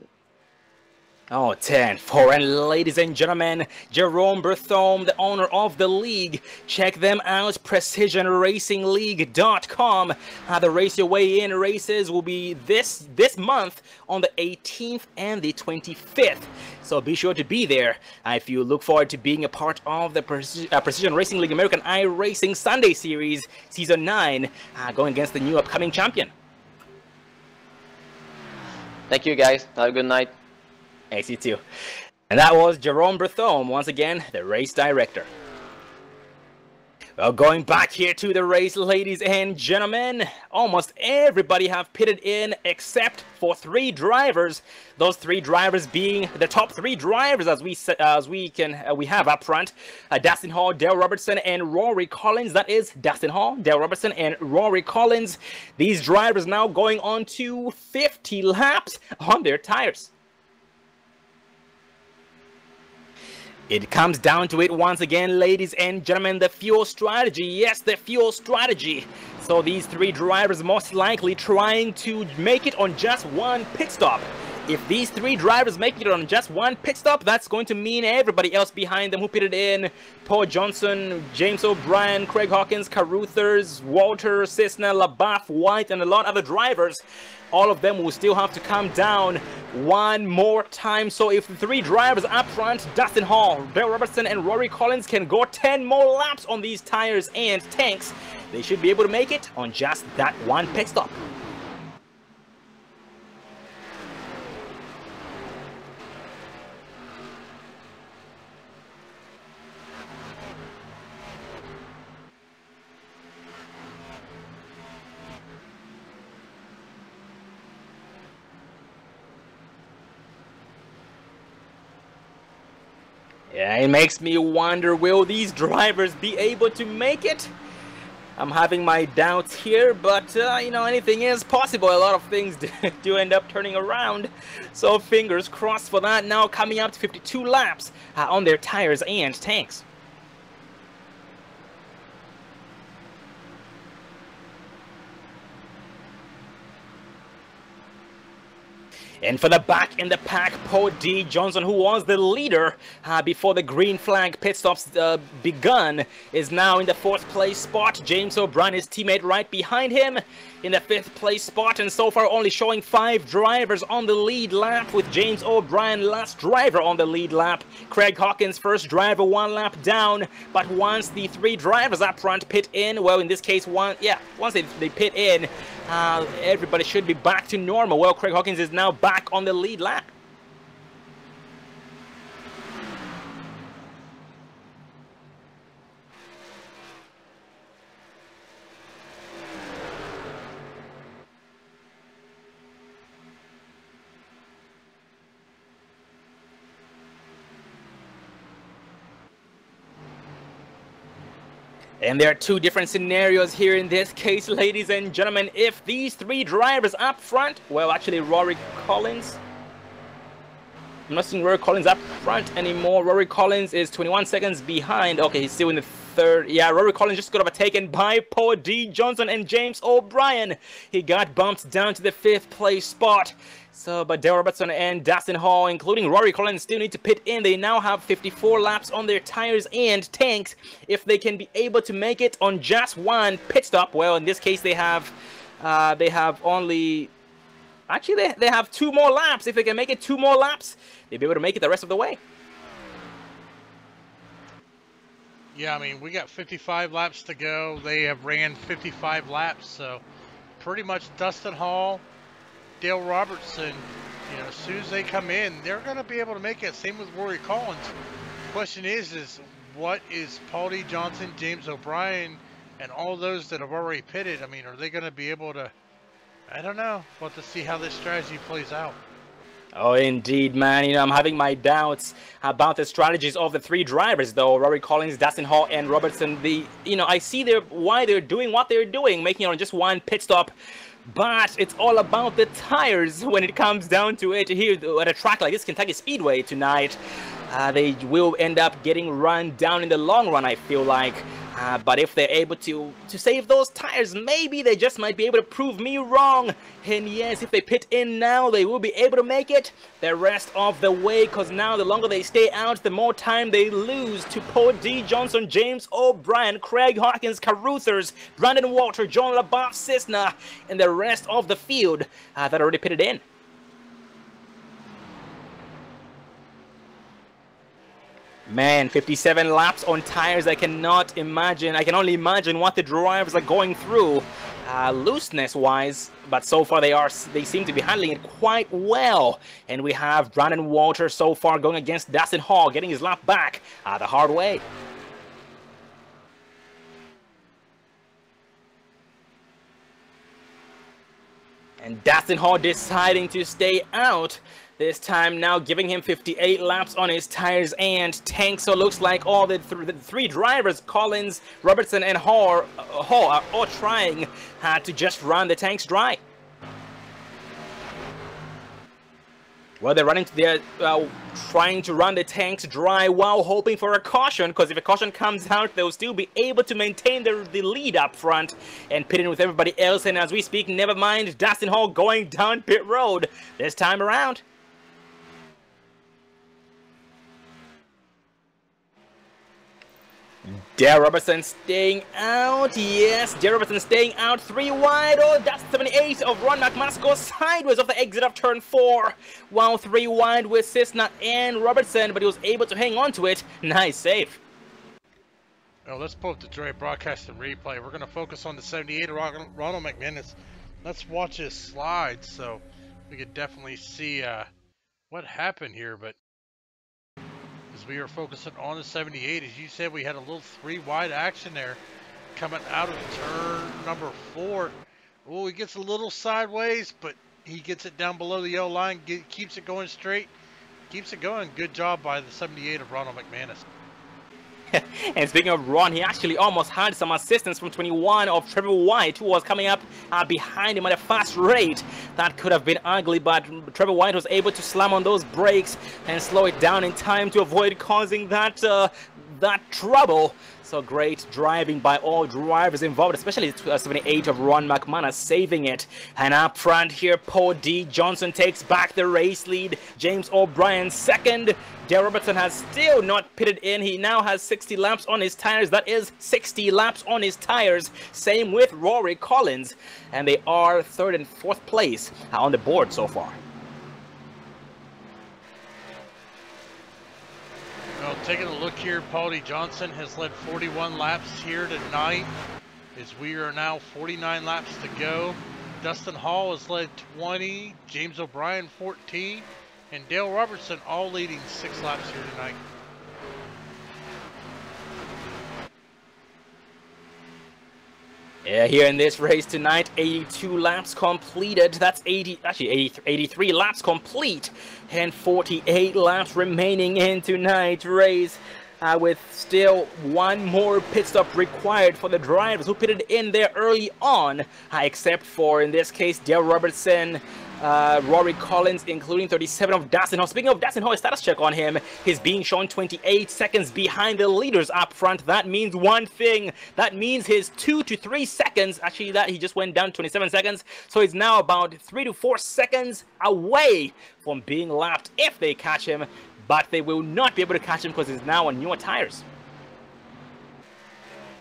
Oh, 10-4, and ladies and gentlemen, Jerome Berthome, the owner of the league. Check them out, precisionracingleague.com. The Race Your Way In races will be this month on the 18th and the 25th. So be sure to be there if you look forward to being a part of the Precision Racing League American iRacing Sunday Series Season 9, going against the new upcoming champion. Thank you, guys. Have a good night. Thanks, you too. And that was Jerome Berthome, once again, the race director. Well, going back here to the race, ladies and gentlemen, almost everybody have pitted in except for 3 drivers. Those 3 drivers being the top 3 drivers we have up front: Dustin Hall, Dale Robertson, and Rory Collins. That is Dustin Hall, Dale Robertson, and Rory Collins. These drivers now going on to 50 laps on their tires. It comes down to it once again, ladies and gentlemen, the fuel strategy. Yes, the fuel strategy. So these 3 drivers most likely trying to make it on just one pit stop If these three drivers make it on just one pit stop, that's going to mean everybody else behind them who pitted in, Paul Johnson, James O'Brien, Craig Hawkins, Caruthers, Walter, Cisna, LaBeouf, White, and a lot of other drivers, all of them will still have to come down one more time. So if the three drivers up front, Dustin Hall, Dale Robertson, and Rory Collins can go 10 more laps on these tires and tanks, they should be able to make it on just that one pit stop. Yeah, it makes me wonder, will these drivers be able to make it? I'm having my doubts here, but you know, anything is possible. A lot of things do end up turning around. So fingers crossed for that. Now coming up to 52 laps on their tires and tanks. And for the back in the pack, Paul D. Johnson, who was the leader before the green flag pit stops begun, is now in the 4th place spot. James O'Brien, his teammate, right behind him in the 5th place spot. And so far only showing 5 drivers on the lead lap, with James O'Brien last driver on the lead lap. Craig Hawkins first driver, 1 lap down. But once the 3 drivers up front pit in, well, in this case, once they pit in, everybody should be back to normal. Well, Craig Hawkins is now back on the lead lap. And there are 2 different scenarios here in this case, ladies and gentlemen. If these 3 drivers up front, well, actually Rory Collins, I'm not seeing Rory Collins up front anymore. Rory Collins is 21 seconds behind. Okay, he's still in the 3rd. Yeah, Rory Collins just got overtaken by Paul D. Johnson and James O'Brien. He got bumped down to the 5th place spot. So, but Dale Robertson and Dustin Hall, including Rory Collins, still need to pit in. They now have 54 laps on their tires and tanks. If they can be able to make it on just one pit stop, well, in this case, they have only... Actually, they have 2 more laps. If they can make it 2 more laps, they'll be able to make it the rest of the way. Yeah, I mean, we got 55 laps to go. They have ran 55 laps, so pretty much Dustin Hall, Dale Robertson, you know, as soon as they come in, they're going to be able to make it. Same with Rory Collins. Question is what is Paul D. Johnson, James O'Brien, and all those that have already pitted? I mean, are they going to be able to... I don't know. We'll have to see how this strategy plays out. Oh, indeed, man. You know, I'm having my doubts about the strategies of the 3 drivers, though. Rory Collins, Dustin Hall, and Robertson. You know, I see why they're doing what they're doing, making it on just one pit stop. But it's all about the tires when it comes down to it. Here at a track like this, Kentucky Speedway tonight, they will end up getting run down in the long run, I feel like. But if they're able to save those tires, maybe they just might be able to prove me wrong. And yes, if they pit in now, they will be able to make it the rest of the way, because now the longer they stay out, the more time they lose to Paul D. Johnson, James O'Brien, Craig Hawkins, Caruthers, Brandon Walter, John LaBeouf, Cisna, and the rest of the field that already pitted in. Man, 57 laps on tires. I cannot imagine. I can only imagine what the drivers are going through, looseness-wise. But so far, they seem to be handling it quite well. And we have Brandon Walter so far going against Dustin Hall, getting his lap back the hard way. And Dustin Hall deciding to stay out. This time now giving him 58 laps on his tires and tanks. So it looks like all the 3 drivers, Collins, Robertson, and Hall are all trying to just run the tanks dry. Well, they're trying to run the tanks dry while hoping for a caution, because if a caution comes out, they'll still be able to maintain the lead up front and pit in with everybody else. And as we speak, never mind Dustin Hall going down pit road this time around. Dale Robertson staying out. Yes, Dale Robertson staying out. 3 wide. Oh, that's 78 of Ron McManus goes sideways off the exit of turn 4. Wow, 3 wide with Cisna and Robertson, but he was able to hang on to it. Nice save. Oh, let's pull up the Dre broadcast and replay. We're going to focus on the 78 of Ronald McManus. Let's watch his slides so we could definitely see what happened here. But as we are focusing on the 78, as you said, we had a little 3 wide action there coming out of turn number 4. Oh, he gets a little sideways, but he gets it down below the yellow line, keeps it going straight, keeps it going. Good job by the 78 of Ronald McManus. And speaking of Ron, he actually almost had some assistance from 21 of Trevor White, who was coming up behind him at a fast rate. That could have been ugly, but Trevor White was able to slam on those brakes and slow it down in time to avoid causing that trouble. So great driving by all drivers involved, especially 78 of Ron McManus saving it. And up front here, Paul D. Johnson takes back the race lead. James O'Brien second. Dale Robertson has still not pitted in. He now has 60 laps on his tires. That is 60 laps on his tires. Same with Rory Collins. And they are 3rd and 4th place on the board so far. Well, taking a look here, Paul D. Johnson has led 41 laps here tonight, as we are now 49 laps to go. Dustin Hall has led 20, James O'Brien 14, and Dale Robertson all leading 6 laps here tonight. Yeah, here in this race tonight, 82 laps completed. That's 83 laps complete, and 48 laps remaining in tonight's race. With still 1 more pit stop required for the drivers who pitted in there early on, except for, in this case, Dale Robertson, Rory Collins, including 37 of Dustin Hall. Speaking of Dustin Hall, a status check on him. He's being shown 28 seconds behind the leaders up front. That means one thing. That means his 2 to 3 seconds, actually that he just went down 27 seconds. So he's now about 3 to 4 seconds away from being lapped if they catch him. But they will not be able to catch him because he's now on newer tires.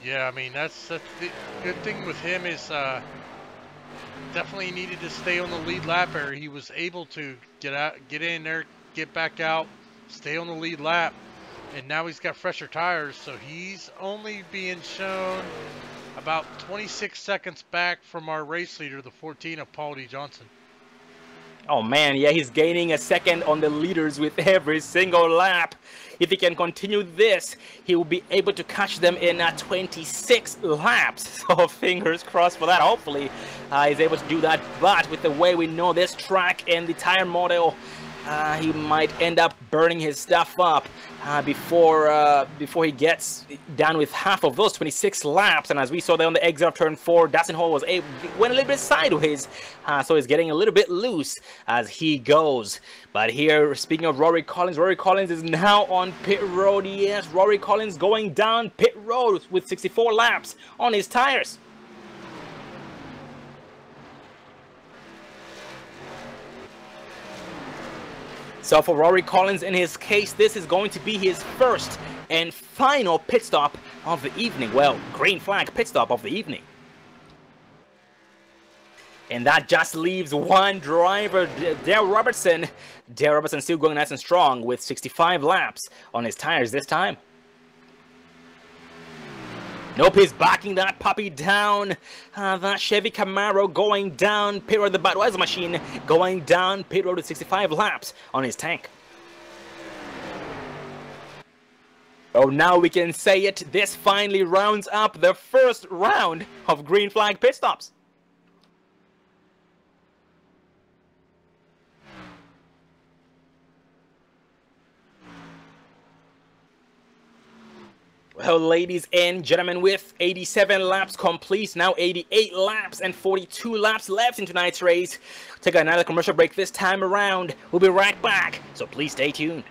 Yeah, I mean, that's the good thing with him is definitely needed to stay on the lead lap area. He was able to get in there, get back out, stay on the lead lap, and now he's got fresher tires, so he's only being shown about 26 seconds back from our race leader, the 14 of Paul D. Johnson. Oh man, yeah, he's gaining a second on the leaders with every single lap. If he can continue this, he will be able to catch them in 26 laps. So fingers crossed for that. Hopefully he's able to do that. But with the way we know this track and the tire model, he might end up burning his stuff up before he gets down with half of those 26 laps. And as we saw there on the exit of turn 4, Dustin Hall went a little bit sideways, so he's getting a little bit loose as he goes. But here, speaking of Rory Collins is now on pit road. Yes, Rory Collins going down pit road with 64 laps on his tires. So for Rory Collins, in his case, this is going to be his first and final pit stop of the evening. Well, green flag pit stop of the evening. And that just leaves one driver, Dale Robertson. Dale Robertson still going nice and strong with 65 laps on his tires this time. Nope, he's backing that puppy down. That Chevy Camaro going down pit road. The Budweiser machine going down pit road with 65 laps on his tank. Oh, now we can say it. This finally rounds up the first round of green flag pit stops. Well, ladies and gentlemen, with 87 laps complete, now 88 laps and 42 laps left in tonight's race. Take another commercial break this time around. We'll be right back, so please stay tuned.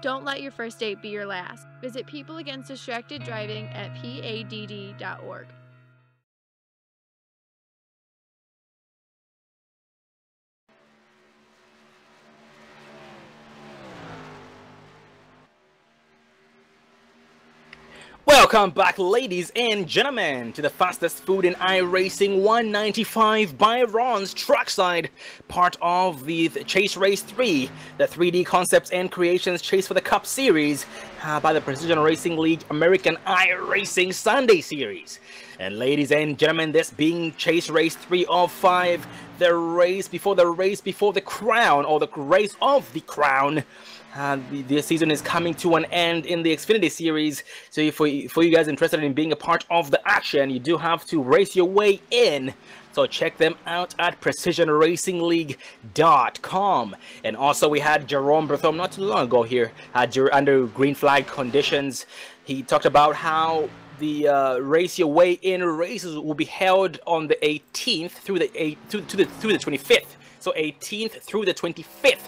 Don't let your first date be your last. Visit People Against Distracted Driving at PADD.org. Welcome back, ladies and gentlemen, to the fastest food in iRacing 195 by Ron's Trackside, part of the Chase Race 3, the 3D Concepts and Creations Chase for the Cup Series by the Precision Racing League American iRacing Sunday Series. And ladies and gentlemen, this being Chase Race 3 of 5, the race before the crown, or the race of the crown. The season is coming to an end in the Xfinity Series, so for you guys interested in being a part of the action, you do have to race your way in. So check them out at precisionracingleague.com. And also we had Jerome Berthom not too long ago here under green flag conditions. He talked about how the race your way in races will be held on the 18th through the 25th. So 18th through the 25th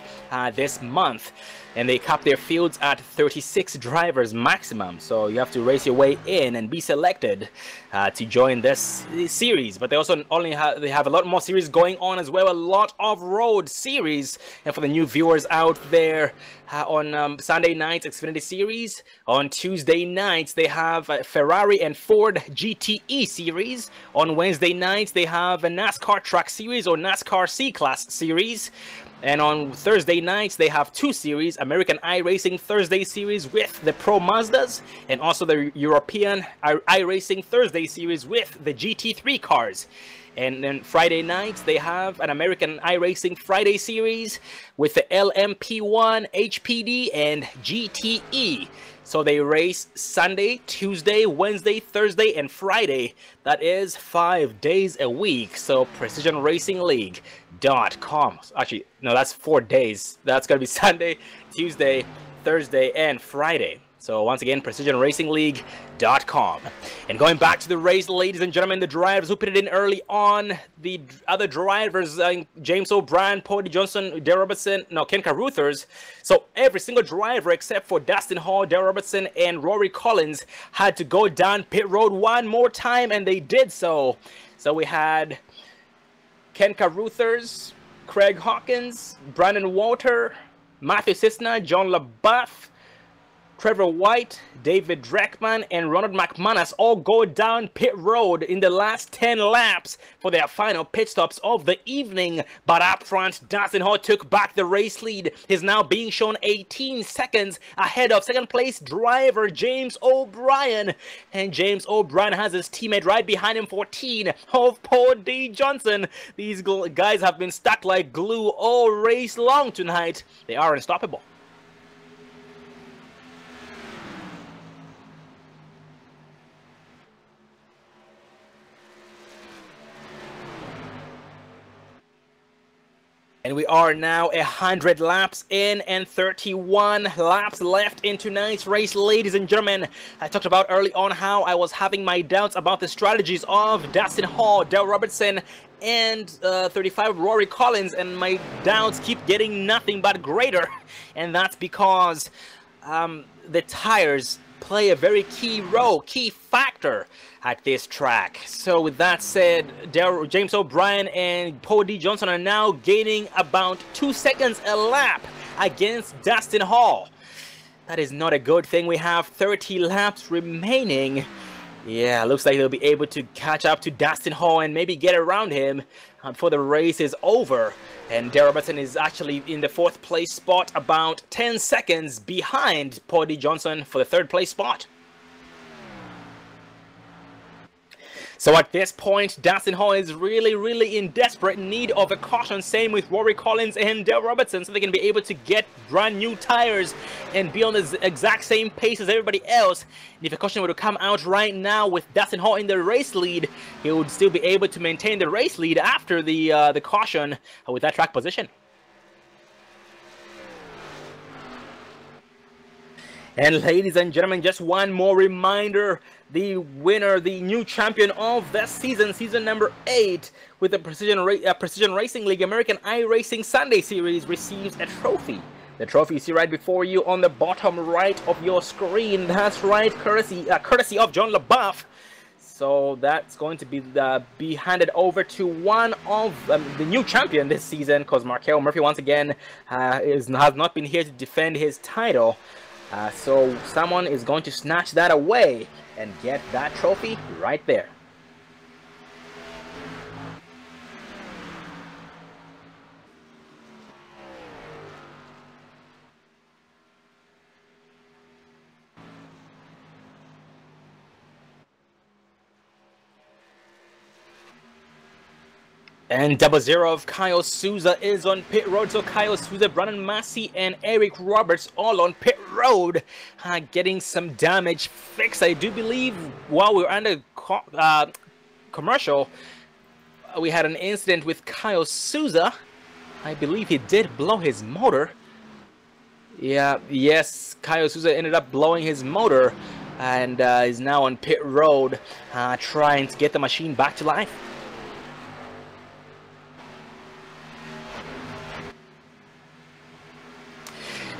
this month. And they cap their fields at 36 drivers maximum. So you have to race your way in and be selected to join this series. But they also have a lot more series going on as well. A lot of road series. And for the new viewers out there, on Sunday nights, Xfinity Series. On Tuesday nights, they have Ferrari and Ford GTE Series. On Wednesday nights, they have a NASCAR Truck Series or NASCAR C-Class Series. And on Thursday nights, they have two series, American iRacing Thursday Series with the Pro Mazdas, and also the European iRacing Thursday Series with the GT3 cars. And then Friday nights, they have an American iRacing Friday Series with the LMP1, HPD, and GTE. So they race Sunday, Tuesday, Wednesday, Thursday, and Friday. That is 5 days a week. So precisionracingleague.com. Actually, no, that's 4 days. That's going to be Sunday, Tuesday, Thursday, and Friday. So once again, precisionracingleague.com. And going back to the race, ladies and gentlemen, the drivers who put it in early on, the other drivers, James O'Brien, Paul Johnson, Dale Robertson, no, Ken Caruthers. So every single driver except for Dustin Hall, Dale Robertson, and Rory Collins had to go down pit road one more time, and they did so. So we had Ken Caruthers, Craig Hawkins, Brandon Walter, Matthew Cisna, John LaBeouf, Trevor White, David Dreckman, and Ronald McManus all go down pit road in the last 10 laps for their final pit stops of the evening. But up front, Dustin Hall took back the race lead. He's now being shown 18 seconds ahead of second place driver James O'Brien. And James O'Brien has his teammate right behind him, 14 of Paul D. Johnson. These guys have been stuck like glue all race long tonight. They are unstoppable. And we are now 100 laps in and 31 laps left in tonight's race, ladies and gentlemen. I talked about early on how I was having my doubts about the strategies of Dustin Hall, Dale Robertson, and 35 Rory Collins, and my doubts keep getting nothing but greater. And that's because the tires play a very key role, key factor at this track. So with that said, James O'Brien and Paul D. Johnson are now gaining about 2 seconds a lap against Dustin Hall. That is not a good thing. We have 30 laps remaining. Yeah, looks like they'll be able to catch up to Dustin Hall and maybe get around him before the race is over. And Dale Robertson is actually in the 4th place spot, about 10 seconds behind Paul D. Johnson for the 3rd place spot. So at this point, Dustin Hall is really in desperate need of a caution. Same with Rory Collins and Dale Robertson, so they can be able to get brand new tires and be on the exact same pace as everybody else. And if a caution were to come out right now with Dustin Hall in the race lead, he would still be able to maintain the race lead after the caution with that track position. And ladies and gentlemen, just one more reminder. The winner, the new champion of this season, season number 8, with the Precision Racing League American iRacing Sunday Series, receives a trophy. The trophy you see right before you on the bottom right of your screen. That's right, courtesy of John LaBeouf. So that's going to be handed over to one of the new champion this season, because Markel Murphy once again has not been here to defend his title. So someone is going to snatch that away and get that trophy right there. And 00 of Kyle Souza is on pit road. So Kyle Souza, Brandon Massey, and Eric Roberts all on pit road, getting some damage fixed. I do believe while we were under commercial, we had an incident with Kyle Souza. I believe he did blow his motor. Yes, Kyle Souza ended up blowing his motor and is now on pit road, trying to get the machine back to life.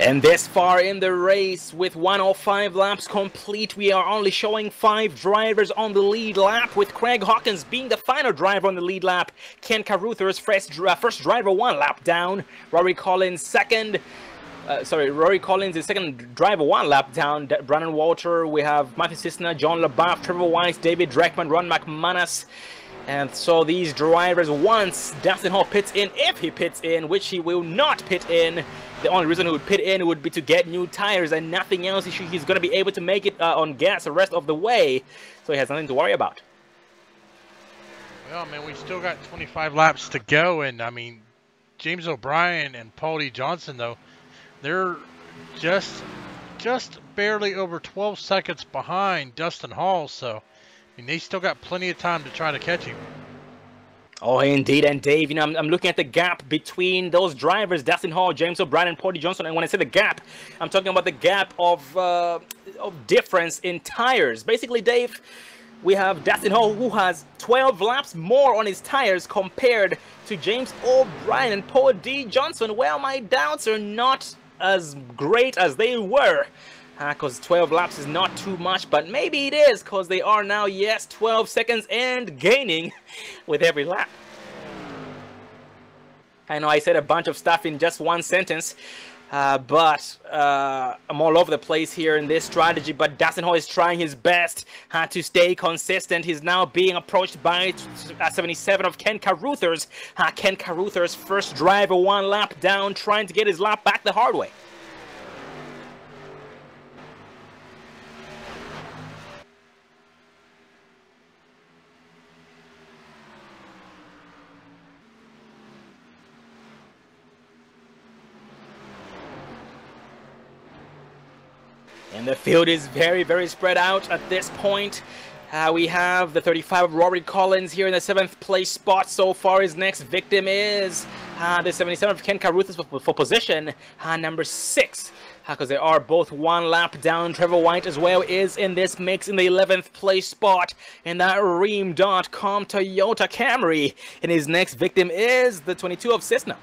And this far in the race, with 105 laps complete, we are only showing 5 drivers on the lead lap, with Craig Hawkins being the final driver on the lead lap. Ken Carruthers first driver 1 lap down. Rory Collins Rory Collins is second driver 1 lap down. Brandon Walter, we have Matthew Cisna, John LaBeouf, Trevor Weiss, David Dreckman, Ron McManus. And so these drivers, once Dustin Hall pits in, if he pits in, which he will not pit in, the only reason he would pit in would be to get new tires and nothing else. He's going to be able to make it on gas the rest of the way, so he has nothing to worry about. Well, man, we still got 25 laps to go, and I mean, James O'Brien and Paulie Johnson, though, they're just barely over 12 seconds behind Dustin Hall, so I mean, they still got plenty of time to try to catch him. Oh, indeed. And Dave, you know, I'm looking at the gap between those drivers, Dustin Hall, James O'Brien, and Paulie Johnson. And when I say the gap, I'm talking about the gap of difference in tires. Basically, Dave, we have Dustin Hall, who has 12 laps more on his tires compared to James O'Brien and Paulie Johnson. Well, my doubts are not as great as they were, because 12 laps is not too much, but maybe it is, because they are now, yes, 12 seconds and gaining with every lap. I know I said a bunch of stuff in just one sentence, but I'm all over the place here in this strategy, but Dustin Hall is trying his best to stay consistent. He's now being approached by 77 of Ken Carruthers. Ken Carruthers, first driver 1 lap down, trying to get his lap back the hard way. And the field is very, very spread out at this point. We have the 35 of Rory Collins here in the 7th place spot so far. His next victim is the 77 of Ken Carruthers for position number 6. Because they are both 1 lap down. Trevor White as well is in this mix in the 11th place spot. And that Ream.com Toyota Camry. And his next victim is the 22 of Cisna.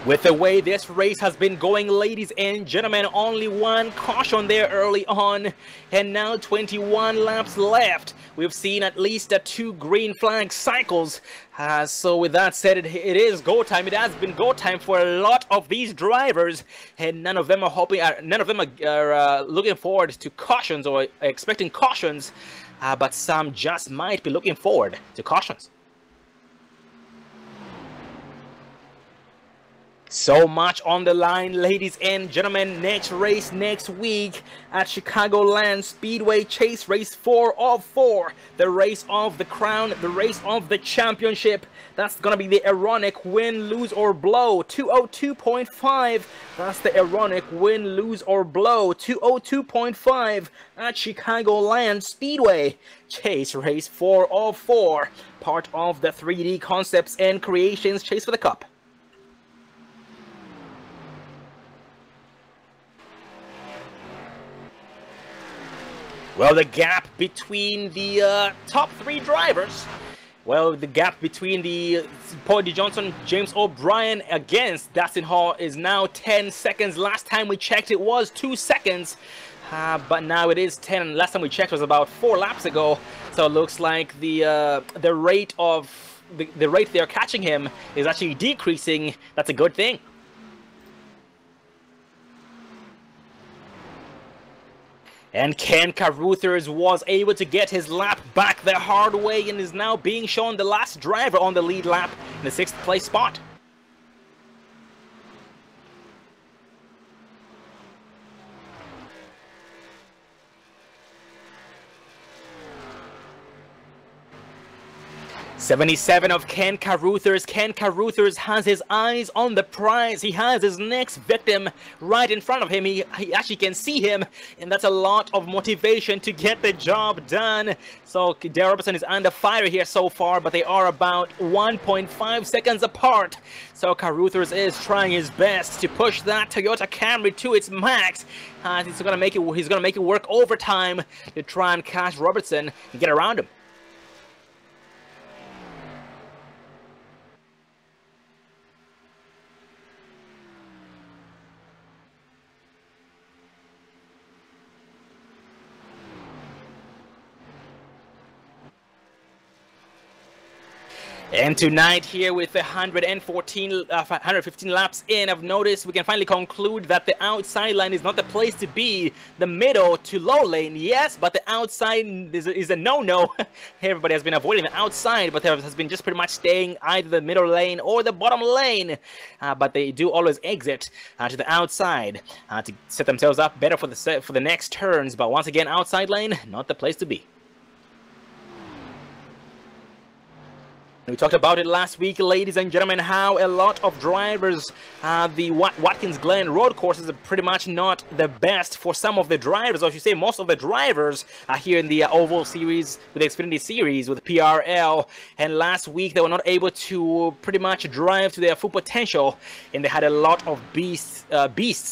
With the way this race has been going, ladies and gentlemen, only 1 caution there early on, and now 21 laps left. We've seen at least 2 green flag cycles. So with that said, it is go time. It has been go time for a lot of these drivers, and none of them are looking forward to cautions or expecting cautions, but some just might be looking forward to cautions. So much on the line, ladies and gentlemen. Next race next week at Chicagoland Speedway, Chase Race 4 of 4. The race of the crown, the race of the championship. That's going to be the ironic win, lose, or blow. 202.5. That's the ironic win, lose, or blow. 202.5 at Chicagoland Speedway. Chase Race 4 of 4. Part of the 3D Concepts and Creations Chase for the Cup. Well, the gap between the top 3 drivers, well, the gap between the Paul D. Johnson, James O'Brien against Dustin Hall is now 10 seconds. Last time we checked, it was 2 seconds, but now it is 10. Last time we checked was about 4 laps ago. So it looks like the rate of the rate they're catching him is actually decreasing. That's a good thing. And Ken Caruthers was able to get his lap back the hard way and is now being shown the last driver on the lead lap in the 6th place spot. 77 of Ken Caruthers. Ken Caruthers has his eyes on the prize. He has his next victim right in front of him. He actually can see him, and that's a lot of motivation to get the job done. So Dale Robertson is under fire here so far, but they are about 1.5 seconds apart. So Caruthers is trying his best to push that Toyota Camry to its max. He's gonna make it work overtime to try and catch Robertson and get around him. And tonight here with 115 laps in, I've noticed we can finally conclude that the outside line is not the place to be. The middle to low lane, yes, but the outside is a no-no. Everybody has been avoiding the outside, but there has been just pretty much staying either the middle lane or the bottom lane. But they do always exit to the outside to set themselves up better for the next turns. But once again, outside lane, not the place to be. We talked about it last week, ladies and gentlemen, how a lot of drivers, the Watkins Glen road courses are pretty much not the best for some of the drivers, or I should say most of the drivers are here in the Oval Series, with the Xfinity Series, with PRL, and last week they were not able to pretty much drive to their full potential, and they had a lot of beasts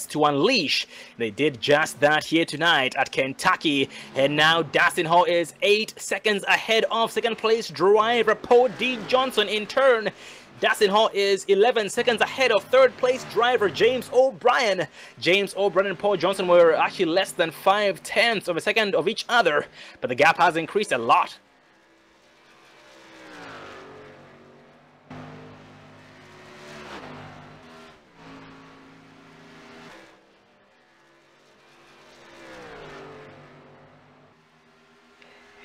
to unleash. They did just that here tonight at Kentucky, and now Dustin Hall is 8 seconds ahead of second place driver Paul D. Johnson. In turn, Dustin Hall is 11 seconds ahead of third place driver James O'Brien. James O'Brien and Paul Johnson were actually less than 0.5 of a second of each other, but the gap has increased a lot.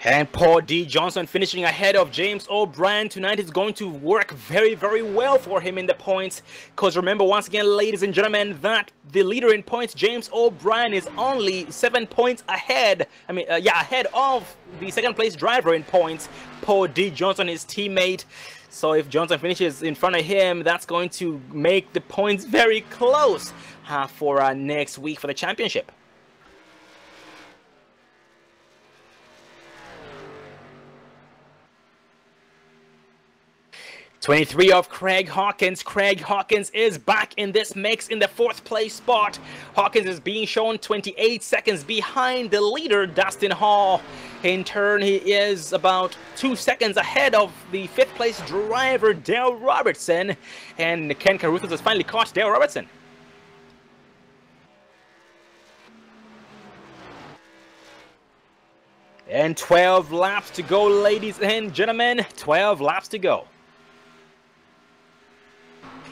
And Paul D. Johnson finishing ahead of James O'Brien tonight is going to work very, very well for him in the points. Because remember, once again, ladies and gentlemen, that the leader in points, James O'Brien, is only 7 points ahead. Ahead of the second place driver in points, Paul D. Johnson, his teammate. So if Johnson finishes in front of him, that's going to make the points very close for next week for the championship. 23 of Craig Hawkins. Craig Hawkins is back in this mix in the 4th place spot. Hawkins is being shown 28 seconds behind the leader, Dustin Hall. In turn, he is about 2 seconds ahead of the 5th place driver, Dale Robertson. And Ken Caruthers has finally caught Dale Robertson. And 12 laps to go, ladies and gentlemen. 12 laps to go.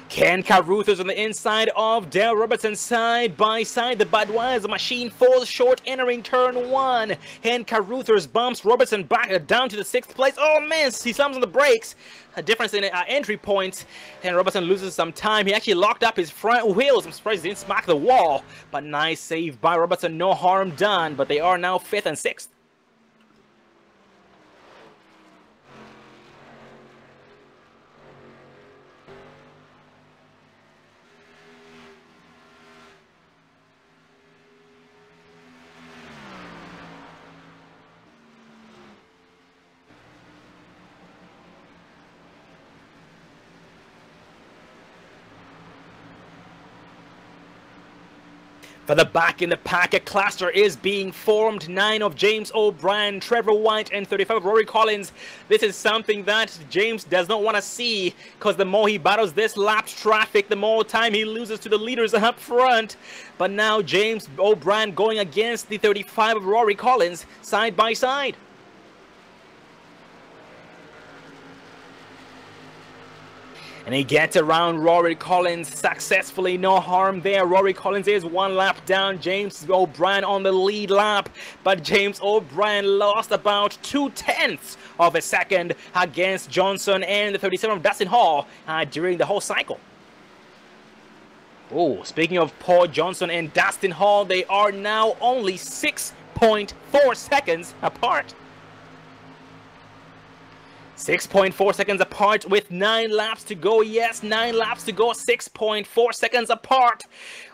Ken Caruthers on the inside of Dale Robertson, side by side. The Budweiser machine falls short entering turn 1. Ken Caruthers bumps Robertson back down to the 6th place. Oh man, he slams on the brakes. A difference in entry points. And Robertson loses some time. He actually locked up his front wheels. I'm surprised he didn't smack the wall. But nice save by Robertson. No harm done. But they are now 5th and 6th. For the back in the pack, a cluster is being formed. 9 of James O'Brien, Trevor White, and 35 of Rory Collins. This is something that James does not want to see, because the more he battles this lapped traffic, the more time he loses to the leaders up front. But now James O'Brien going against the 35 of Rory Collins, side by side. And he gets around Rory Collins successfully, no harm there. Rory Collins is 1 lap down, James O'Brien on the lead lap, but James O'Brien lost about 0.2 of a second against Johnson and the 37 of Dustin Hall during the whole cycle. Oh, speaking of Paul Johnson and Dustin Hall, they are now only 6.4 seconds apart. 6.4 seconds apart with 9 laps to go. Yes, 9 laps to go, 6.4 seconds apart.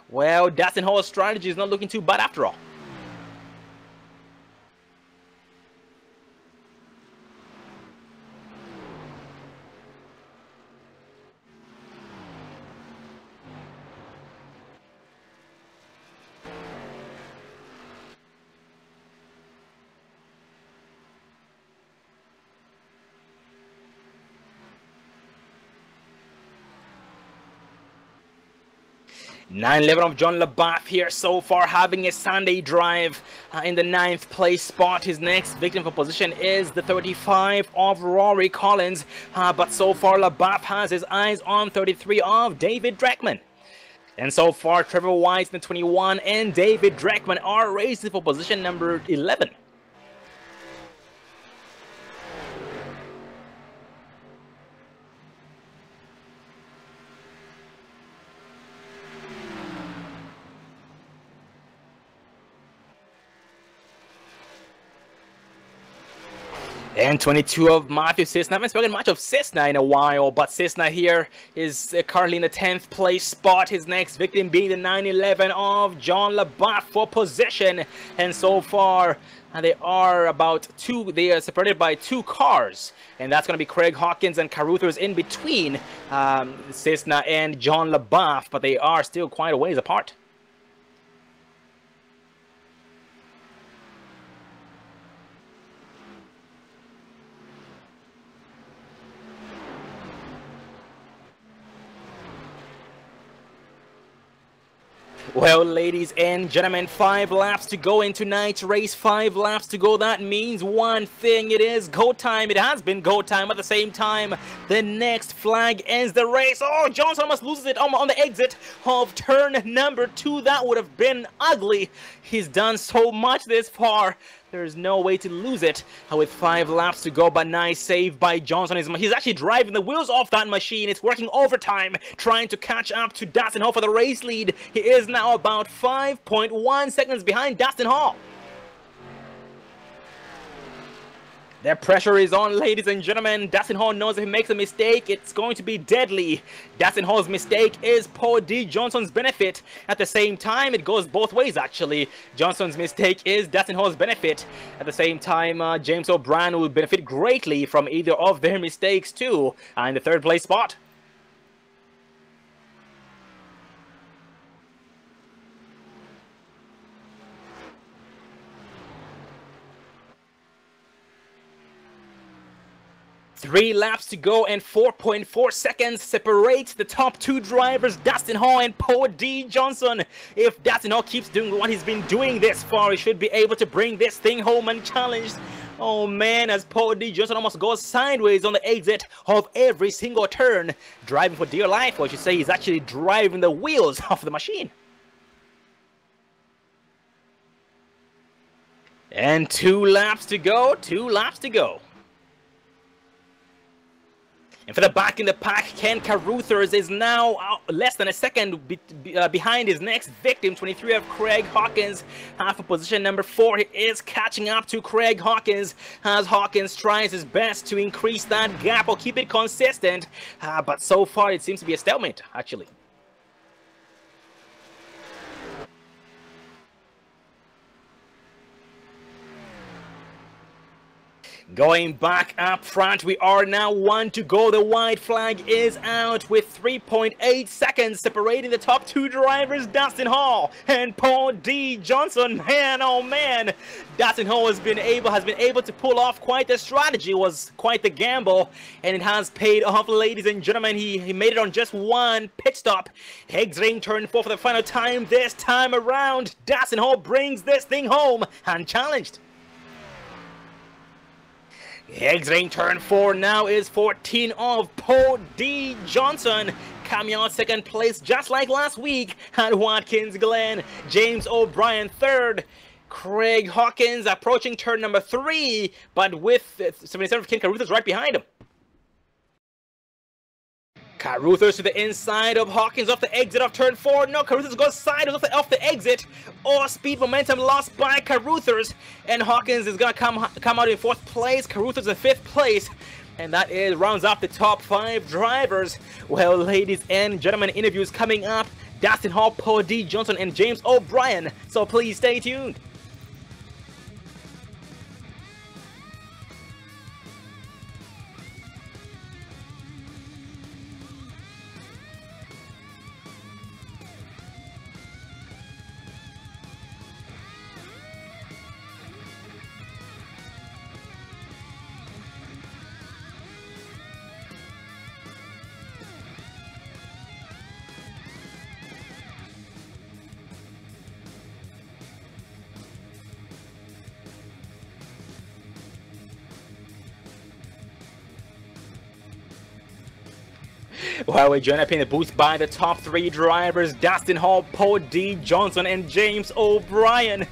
Well, Dustin Hall's strategy is not looking too bad after all. (9:11) of John LaBeouf here so far, having a Sunday drive in the 9th place spot. His next victim for position is the 35 of Rory Collins, but so far LaBeouf has his eyes on 33 of David Dreckman. And so far Trevor White in the 21 and David Dreckman are racing for position number 11. And 22 of Matthew Cisna. I haven't spoken much of Cisna in a while, but Cisna here is currently in the 10th place spot. His next victim being the 9:11 of John LaBeouf for position. And so far, they are separated by 2 cars. And that's going to be Craig Hawkins and Caruthers in between Cisna and John LaBeouf, but they are still quite a ways apart. Well, ladies and gentlemen, 5 laps to go in tonight's race. 5 laps to go. That means one thing. It is go time. It has been go time. At the same time, the next flag ends the race. Oh, Johnson almost loses it on the exit of turn number 2. That would have been ugly. He's done so much this far. There's no way to lose it with 5 laps to go, but nice save by Johnson. He's actually driving the wheels off that machine. It's working overtime, trying to catch up to Dustin Hall for the race lead. He is now about 5.1 seconds behind Dustin Hall. The pressure is on, ladies and gentlemen. Dustin Hall knows if he makes a mistake, it's going to be deadly. Dustin Hall's mistake is Paul D. Johnson's benefit. At the same time, it goes both ways, actually. Johnson's mistake is Dustin Hall's benefit. At the same time, James O'Brien will benefit greatly from either of their mistakes, too, in the 3rd place spot. Three laps to go and 4.4 seconds separates the top 2 drivers, Dustin Hall and Paul D. Johnson. If Dustin Hall keeps doing what he's been doing this far, he should be able to bring this thing home unchallenged. Oh man, as Paul D. Johnson almost goes sideways on the exit of every single turn, driving for dear life, or I should say he's actually driving the wheels off the machine. And 2 laps to go, 2 laps to go. And for the back in the pack, Ken Caruthers is now less than a second behind his next victim, 23 of Craig Hawkins. For position number 4, he is catching up to Craig Hawkins as Hawkins tries his best to increase that gap or keep it consistent. But so far, it seems to be a stalemate, actually. Going back up front, we are now 1 to go. The white flag is out with 3.8 seconds separating the top 2 drivers, Dustin Hall and Paul D. Johnson. Man, oh man, Dustin Hall has been able to pull off quite the strategy. It was quite the gamble, and it has paid off, ladies and gentlemen. He made it on just 1 pit stop, exiting turn 4 for the final time this time around. Dustin Hall brings this thing home unchallenged. Exiting turn 4 now is 14 of Paul D. Johnson. Coming out second place just like last week at Watkins Glen. James O'Brien third. Craig Hawkins approaching turn number 3, but with 77 of Ken Caruthers right behind him. Caruthers to the inside of Hawkins off the exit of turn 4. No, Caruthers goes sideways off the exit. All speed momentum lost by Caruthers. And Hawkins is going to come out in 4th place. Caruthers in 5th place. And that rounds up the top 5 drivers. Well, ladies and gentlemen, interviews coming up. Dustin Hall, Paul D. Johnson, and James O'Brien. So please stay tuned. Well, we're joined up in the booth by the top 3 drivers, Dustin Hall, Paul D. Johnson, and James O'Brien.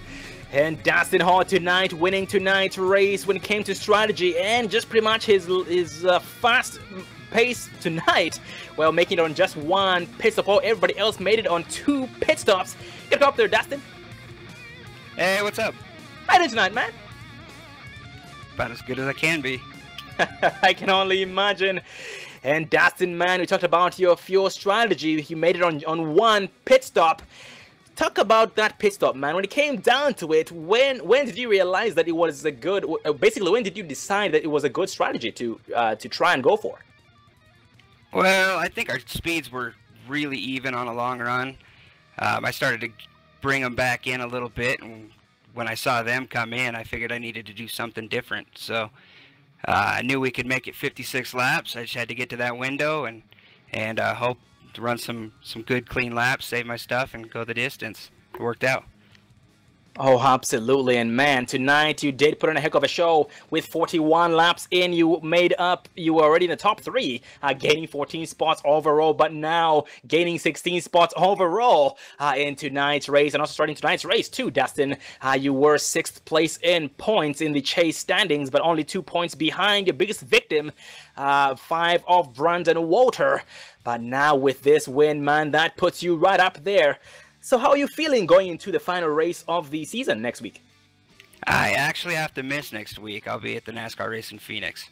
And Dustin Hall tonight, winning tonight's race when it came to strategy and just pretty much his fast pace tonight. Well, making it on just 1 pit stop. Everybody else made it on 2 pit stops. Get up there, Dustin. Hey, what's up? How you doing tonight, man? About as good as I can be. I can only imagine. And Dustin, man, we talked about your fuel strategy. You made it on 1 pit stop. Talk about that pit stop, man. When it came down to it, when did you realize that it was a good? Basically, when did you decide that it was a good strategy to try and go for? Well, I think our speeds were really even on a long run. I started to bring them back in a little bit, and when I saw them come in, I figured I needed to do something different. So I knew we could make it 56 laps. I just had to get to that window and hope to run some good clean laps, save my stuff, and go the distance. It worked out. Oh, absolutely. And man, tonight you did put on a heck of a show with 41 laps in. You were already in the top 3, gaining 14 spots overall, but now gaining 16 spots overall in tonight's race, and also starting tonight's race too, Dustin. You were 6th place in points in the chase standings, but only 2 points behind your biggest victim, 5 of Brandon Walter. But now with this win, man, that puts you right up there. So how are you feeling going into the final race of the season next week? I actually have to miss next week. I'll be at the NASCAR race in Phoenix.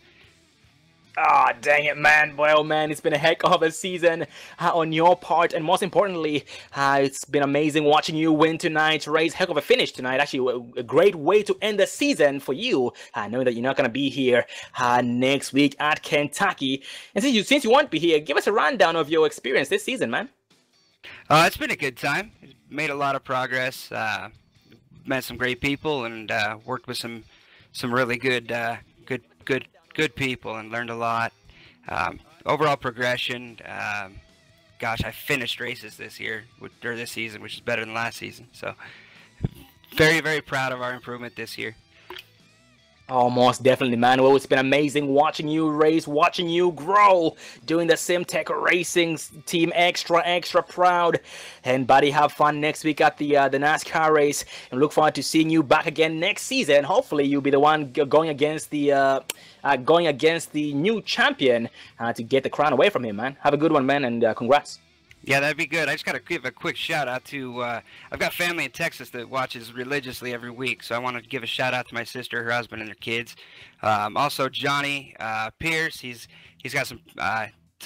Ah, dang it, man. Well, man, it's been a heck of a season on your part. And most importantly, it's been amazing watching you win tonight's race. Heck of a finish tonight. Actually, a great way to end the season for you. Knowing that you're not going to be here next week at Kentucky. And since you won't be here, give us a rundown of your experience this season, man. It's been a good time. Made a lot of progress. Met some great people and worked with some really good people and learned a lot. Overall progression. Gosh, I finished races this season, which is better than last season. So very, very proud of our improvement this year. Oh, most definitely, man. Well, it's been amazing watching you race, watching you grow, doing the SimTech Racing team extra proud. And buddy, have fun next week at the NASCAR race, and look forward to seeing you back again next season. Hopefully, you'll be the one going against the new champion to get the crown away from him, man. Have a good one, man, and congrats. Yeah, that'd be good. I just got to give a quick shout out to, I've got family in Texas that watches religiously every week, so I want to give a shout out to my sister, her husband, and their kids. Also, Johnny Pierce, he's got some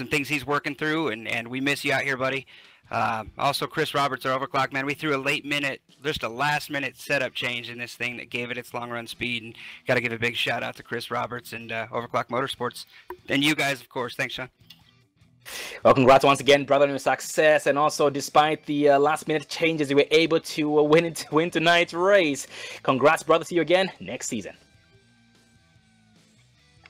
things he's working through, and we miss you out here, buddy. Also, Chris Roberts, our overclock man, we threw a just a last-minute setup change in this thing that gave it its long-run speed. And got to give a big shout-out to Chris Roberts and Overclock Motorsports. And you guys, of course. Thanks, Sean. Well, congrats once again, brother, on your success. And also, despite the last-minute changes, you were able to win tonight's race. Congrats, brother. See you again next season.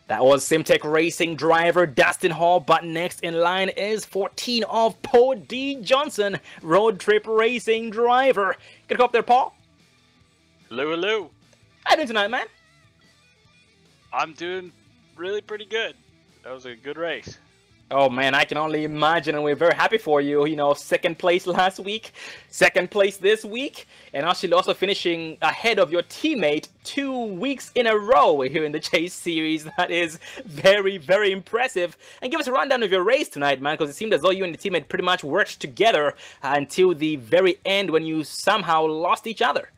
That was Simtech Racing driver Dustin Hall, but next in line is 14 of Paul D. Johnson, Road Trip Racing driver. Get up there, Paul. Hello, hello. How you doing tonight, man? I'm doing really pretty good. That was a good race. Oh man, I can only imagine, and we're very happy for you. You know, second place last week, second place this week, and actually also finishing ahead of your teammate 2 weeks in a row here in the Chase Series. That is very, very impressive. And give us a rundown of your race tonight, man, because it seemed as though you and the teammate pretty much worked together until the very end when you somehow lost each other.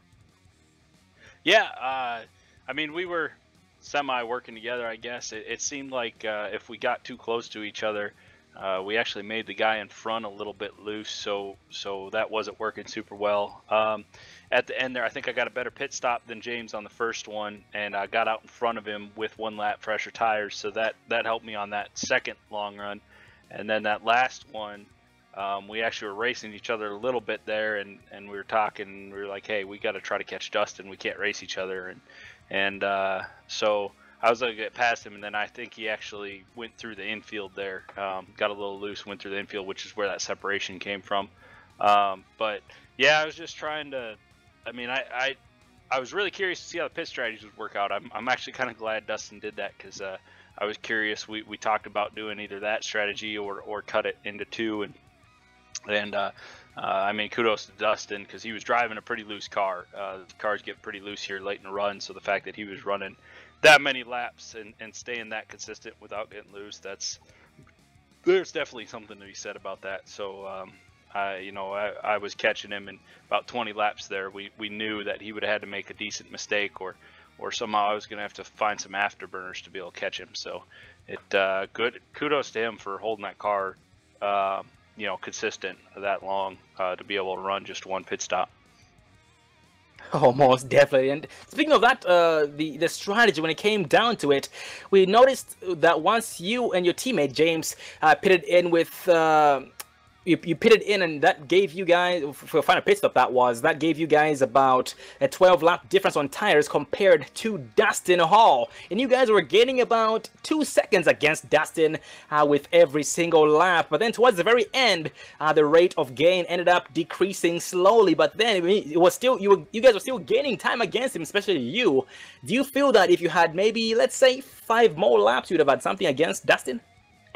Yeah, I mean, we were semi-working together, I guess. It seemed like if we got too close to each other, we actually made the guy in front a little bit loose, so that wasn't working super well. At the end there, I think I got a better pit stop than James on the first one, and I got out in front of him with 1 lap fresher tires, so that helped me on that second long run. And then that last one, we actually were racing each other a little bit there, and we were talking, and we were like, hey, we got to try to catch Dustin. We can't race each other. And so I was going to get past him, and then I think he actually went through the infield there, got a little loose, went through the infield, which is where that separation came from. But yeah, I was just trying to, I mean, I was really curious to see how the pit strategies would work out. I'm actually kind of glad Dustin did that, because I was curious. We talked about doing either that strategy or cut it into 2, and I mean, kudos to Dustin, because he was driving a pretty loose car. The cars get pretty loose here late in the run, so the fact that he was running that many laps and staying that consistent without getting loose, there's definitely something to be said about that. So I was catching him in about 20 laps there. We knew that he would have had to make a decent mistake, or somehow I was going to have to find some afterburners to be able to catch him. So good kudos to him for holding that car consistent that long to be able to run just 1 pit stop. Oh, most definitely. And speaking of that, the strategy, when it came down to it, we noticed that once you and your teammate James pitted in with you pitted in, and that gave you guys, for a final pit stop that gave you guys about a 12 lap difference on tires compared to Dustin Hall, and you guys were gaining about 2 seconds against Dustin with every single lap. But then towards the very end, the rate of gain ended up decreasing slowly, but then it was still, you guys were still gaining time against him, especially you. Do you feel that if you had maybe, let's say, 5 more laps, you'd have had something against Dustin?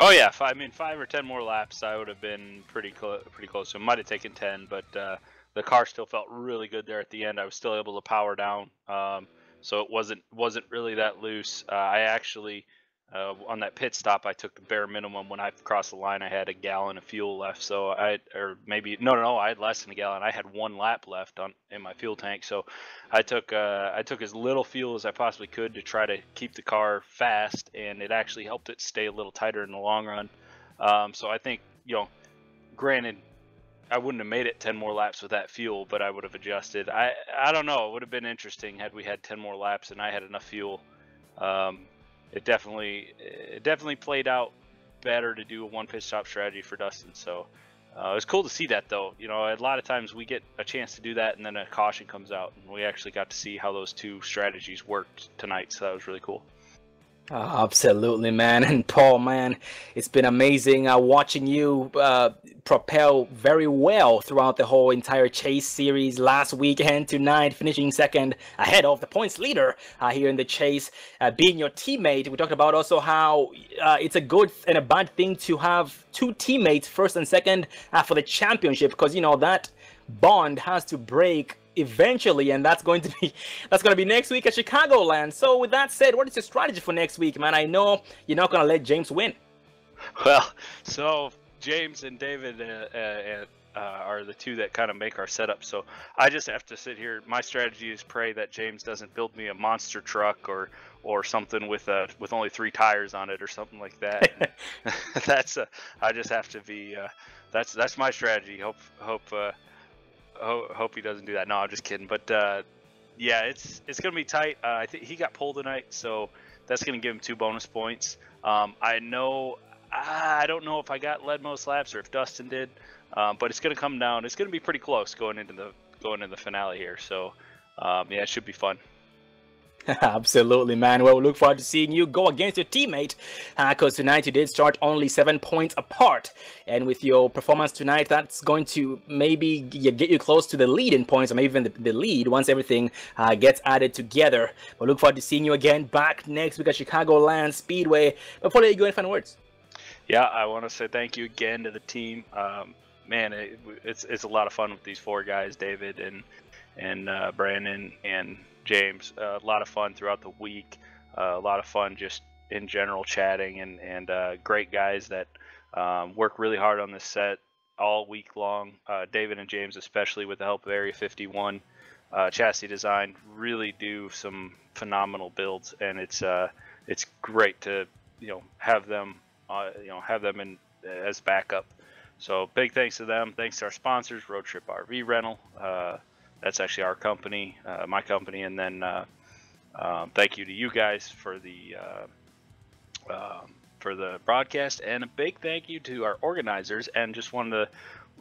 Oh yeah, 5 or 10 more laps, I would have been pretty close. So it might have taken 10, but the car still felt really good there at the end. I was still able to power down, so it wasn't really that loose. I actually on that pit stop, I took the bare minimum. When I crossed the line, I had a gallon of fuel left. So I had less than a gallon. I had 1 lap left in my fuel tank. So I took as little fuel as I possibly could to try to keep the car fast, and it actually helped it stay a little tighter in the long run. So I think, granted, I wouldn't have made it 10 more laps with that fuel, but I would have adjusted. I don't know. It would have been interesting had we had 10 more laps and I had enough fuel. It definitely played out better to do a 1 pit stop strategy for Dustin. So it was cool to see that, though. A lot of times we get a chance to do that, and then a caution comes out, and we actually got to see how those 2 strategies worked tonight. So that was really cool. Absolutely, man. And Paul, man, it's been amazing watching you propel very well throughout the whole entire Chase Series last week and tonight, finishing second ahead of the points leader here in the Chase, being your teammate. We talked about also how it's a good and a bad thing to have 2 teammates, first and second, for the championship, because that bond has to break eventually, and that's going to be next week at Chicagoland. So with that said, what is your strategy for next week, man? I know you're not going to let James win. Well, so James and David are the 2 that kind of make our setup, so I just have to sit here. My strategy is pray that James doesn't build me a monster truck or or something with only 3 tires on it or something like that. I just have to be. That's my strategy. Hope he doesn't do that. No, I'm just kidding. But yeah, it's gonna be tight. I think he got pole tonight, so that's gonna give him 2 bonus points. I don't know if I got led most laps or if Dustin did, but it's gonna come down. It's gonna be pretty close going into the finale here. So yeah, it should be fun. Absolutely, man. Well, we look forward to seeing you go against your teammate, because tonight you did start only 7 points apart, and with your performance tonight, that's going to maybe get you close to the lead in points, or maybe even the lead once everything gets added together. We'll look forward to seeing you again back next week at Chicagoland Speedway. Before you go, any final words? Yeah, I want to say thank you again to the team. Man, it's a lot of fun with these 4 guys, David and Brandon and James. A lot of fun throughout the week. A lot of fun just in general chatting, and great guys that work really hard on this set all week long. David and James, especially with the help of Area 51 chassis design, really do some phenomenal builds, and it's great to have them in as backup. So big thanks to them. Thanks to our sponsors, Road Trip RV Rental. That's actually our company, my company, and then thank you to you guys for the broadcast, and a big thank you to our organizers. And just wanted to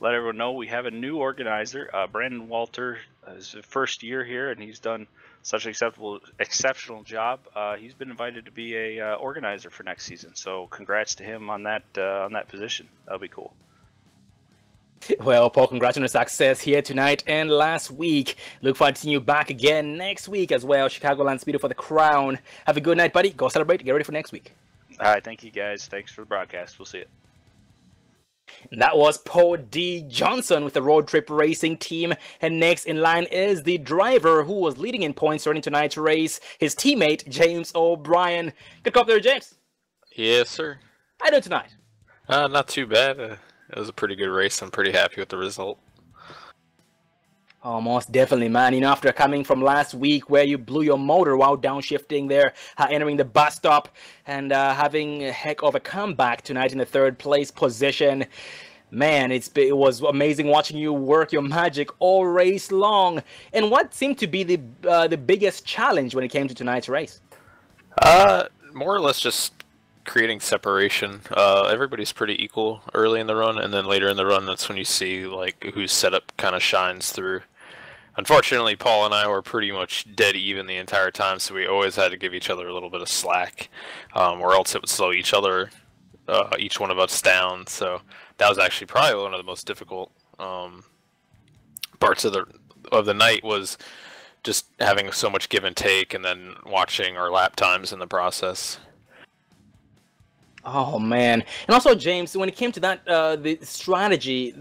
let everyone know we have a new organizer, Brandon Walter. Is his first year here, and he's done such an exceptional job. He's been invited to be a organizer for next season. So congrats to him on that position. That'll be cool. Well, Paul, congrats on your success here tonight and last week. Look forward to seeing you back again next week as well. Chicagoland Speedway for the crown. Have a good night, buddy. Go celebrate. Get ready for next week. All right. Thank you, guys. Thanks for the broadcast. We'll see you. That was Paul D. Johnson with the Road Trip Racing team. And next in line is the driver who was leading in points during tonight's race, his teammate, James O'Brien. Good call there, James. Yes, sir. How you doing tonight? Not too bad. It was a pretty good race. I'm pretty happy with the result. Oh, most definitely, man. After coming from last week where you blew your motor while downshifting there, entering the bus stop, and having a heck of a comeback tonight in the 3rd place position. Man, it was amazing watching you work your magic all race long. And what seemed to be the biggest challenge when it came to tonight's race? More or less just creating separation. Everybody's pretty equal early in the run, and then later in the run, that's when you see like whose setup kind of shines through. Unfortunately, Paul and I were pretty much dead even the entire time, so we always had to give each other a little bit of slack, or else it would slow each one of us down. So that was actually probably one of the most difficult parts of the night, was just having so much give and take, and then watching our lap times in the process. Oh man! And also, James, when it came to that, the strategy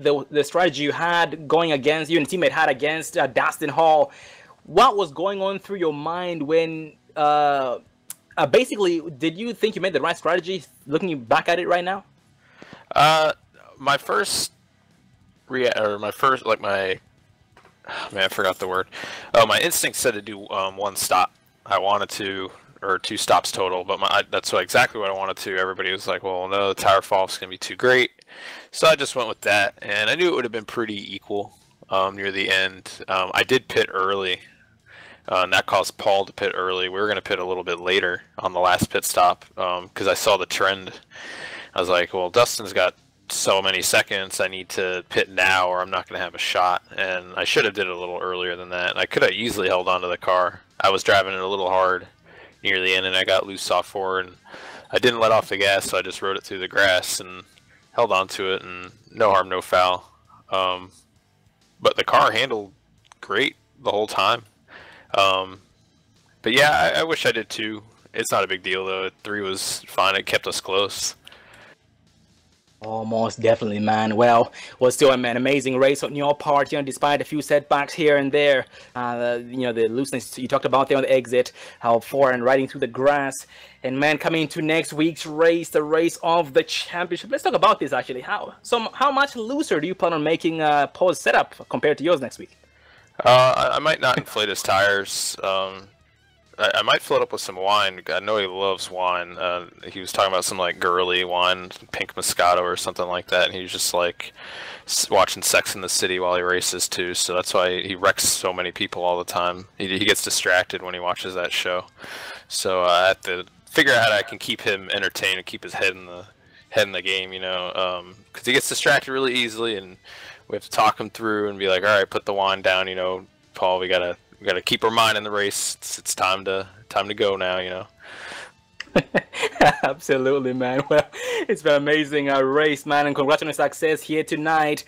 you had going against you and teammate had against Dustin Hall, what was going on through your mind when, basically, did you think you made the right strategy? Looking back at it right now. My first, I forgot the word. Oh, my instinct said to do 1 stop. I wanted to. Or 2 stops total, but that's exactly what I wanted to. Everybody was like, well, no, the tire fall is going to be too great. So I just went with that, and I knew it would have been pretty equal near the end. I did pit early, and that caused Paul to pit early. We were going to pit a little bit later on the last pit stop because I saw the trend. I was like, well, Dustin's got so many seconds, I need to pit now or I'm not going to have a shot. And I should have did it a little earlier than that. I could have easily held onto the car. I was driving it a little hard near the end, and I got loose off forward, and I didn't let off the gas, so I just rode it through the grass and held on to it, and no harm, no foul. But the car handled great the whole time. But yeah, I wish I did 2. It's not a big deal though. 3 was fine. It kept us close. Oh, most definitely, man. Well, was still an amazing race on your part, despite a few setbacks here and there. The looseness you talked about there on the exit, how far and riding through the grass. And man, coming into next week's race, the race of the championship. Let's talk about this actually. How much looser do you plan on making Paul's setup compared to yours next week? I might not inflate his tires I might float up with some wine. I know he loves wine. He was talking about some like girly wine, pink Moscato or something like that, and he was just like watching Sex in the City while he races too. So that's why he wrecks so many people all the time. He gets distracted when he watches that show. So I have to figure out how I can keep him entertained and keep his head in the game, you know, because he gets distracted really easily, and we have to talk him through and be like, all right, put the wine down, you know, Paul. We gotta keep our mind in the race. It's time to go now, you know. Absolutely, man. Well, it's been an amazing race, man, and congrats on your success here tonight.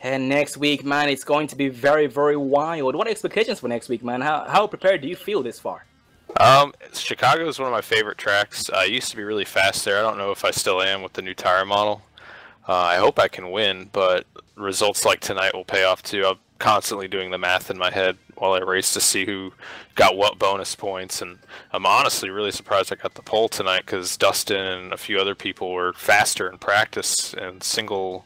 And next week, man, it's going to be very, very wild. What are expectations for next week, man? How prepared do you feel this far? Chicago is one of my favorite tracks. I used to be really fast there. I don't know if I still am with the new tire model. I hope I can win, but results like tonight will pay off too. I'm constantly doing the math in my head while I race to see who got what bonus points, and I'm honestly really surprised I got the pole tonight because Dustin and a few other people were faster in practice and single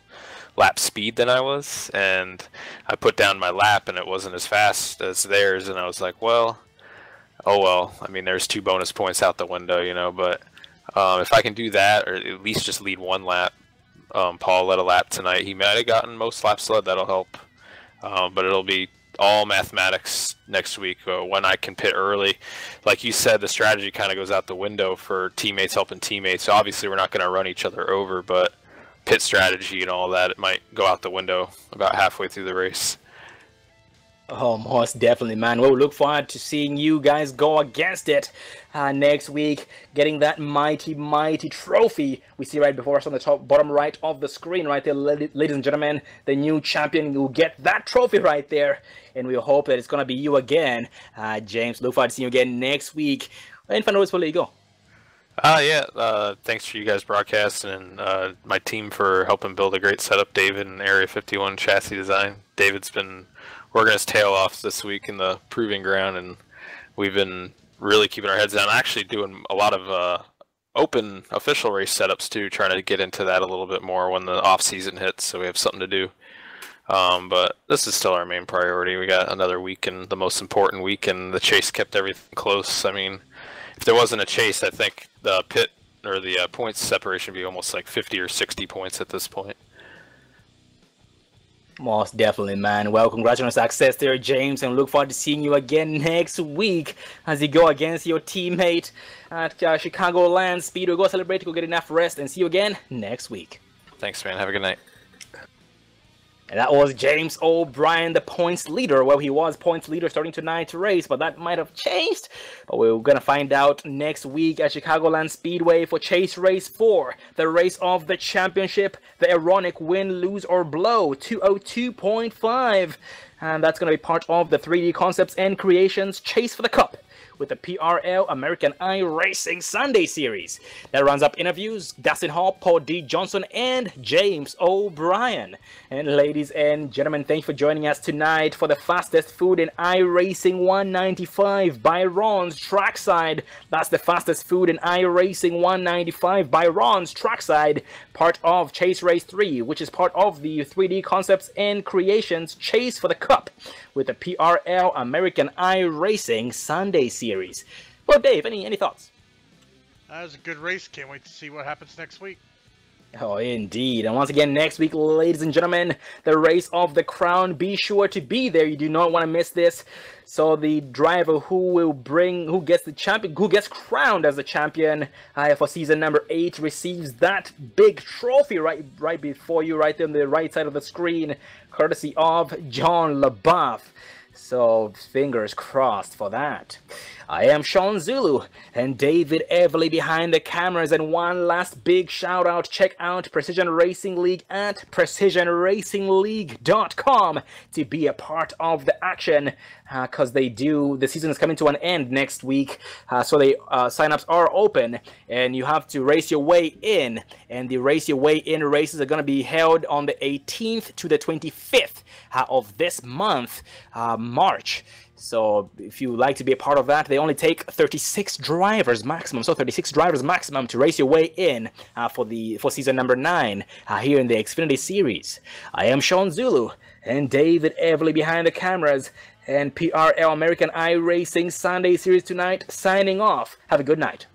lap speed than I was, and I put down my lap and it wasn't as fast as theirs, and I was like, well, oh well, I mean, there's 2 bonus points out the window, you know, but if I can do that, or at least just lead 1 lap. Paul led a lap tonight. He might have gotten most laps led. That'll help. But it'll be all mathematics next week when I can pit early. Like you said, the strategy kind of goes out the window for teammates helping teammates. So obviously, we're not going to run each other over, but pit strategy and all that, it might go out the window about halfway through the race. Oh, most definitely, man. We'll look forward to seeing you guys go against it next week, getting that mighty, mighty trophy we see right before us on the bottom right of the screen right there, ladies and gentlemen. The new champion will get that trophy right there, and we hope that it's going to be you again. James, look forward to seeing you again next week. And final words before you go. Thanks for you guys broadcasting and my team for helping build a great setup, David and Area 51 chassis design. David's been working his tail off this week in the proving ground, and we've been really keeping our heads down. Actually doing a lot of open official race setups too, trying to get into that a little bit more when the off season hits, so we have something to do. But this is still our main priority. We got another week, and the most important week, and the chase kept everything close. I mean, if there wasn't a chase, I think the pit or the points separation would be almost like 50 or 60 points at this point. Most definitely, man. Well, congratulations on success there, James, and look forward to seeing you again next week as you go against your teammate at Chicagoland Speedway. Go celebrate, go get enough rest, and see you again next week. Thanks, man. Have a good night. And that was James O'Brien, the points leader. Well, he was points leader starting tonight's race, but that might have changed. But we're going to find out next week at Chicagoland Speedway for Chase Race 4, the race of the championship, the ironic win, lose, or blow, 202.5. And that's going to be part of the 3D Concepts and Creations Chase for the Cup with the PRL American iRacing Sunday Series. That runs up interviews, Dustin Hall, Paul D. Johnson, and James O'Brien. And ladies and gentlemen, thank you for joining us tonight for the fastest food in iRacing 195 by Ron's Trackside. That's the fastest food in iRacing 195 by Ron's Trackside, part of Chase Race 3, which is part of the 3D Concepts and Creations Chase for the Cup with the PRL American iRacing Sunday Series. Well, Dave, any thoughts? That was a good race. Can't wait to see what happens next week. Oh, indeed. And once again, next week, ladies and gentlemen, the race of the crown. Be sure to be there. You do not want to miss this. So the driver who gets crowned as the champion for season number 8 receives that big trophy right before you, right there on the right side of the screen, courtesy of John LaBeouf. So fingers crossed for that. I am Sean Zulu and David Everly behind the cameras, and one last big shout out. Check out Precision Racing League at precisionracingleague.com to be a part of the action, because the season is coming to an end next week, so the signups are open and you have to race your way in, and the race your way in races are going to be held on the 18th to the 25th of this month, March. So if you like to be a part of that, they only take 36 drivers maximum. So 36 drivers maximum to race your way in for season number 9 here in the Xfinity Series. I am Sean Zulu and David Everly behind the cameras. And PRL American iRacing Sunday Series tonight signing off. Have a good night.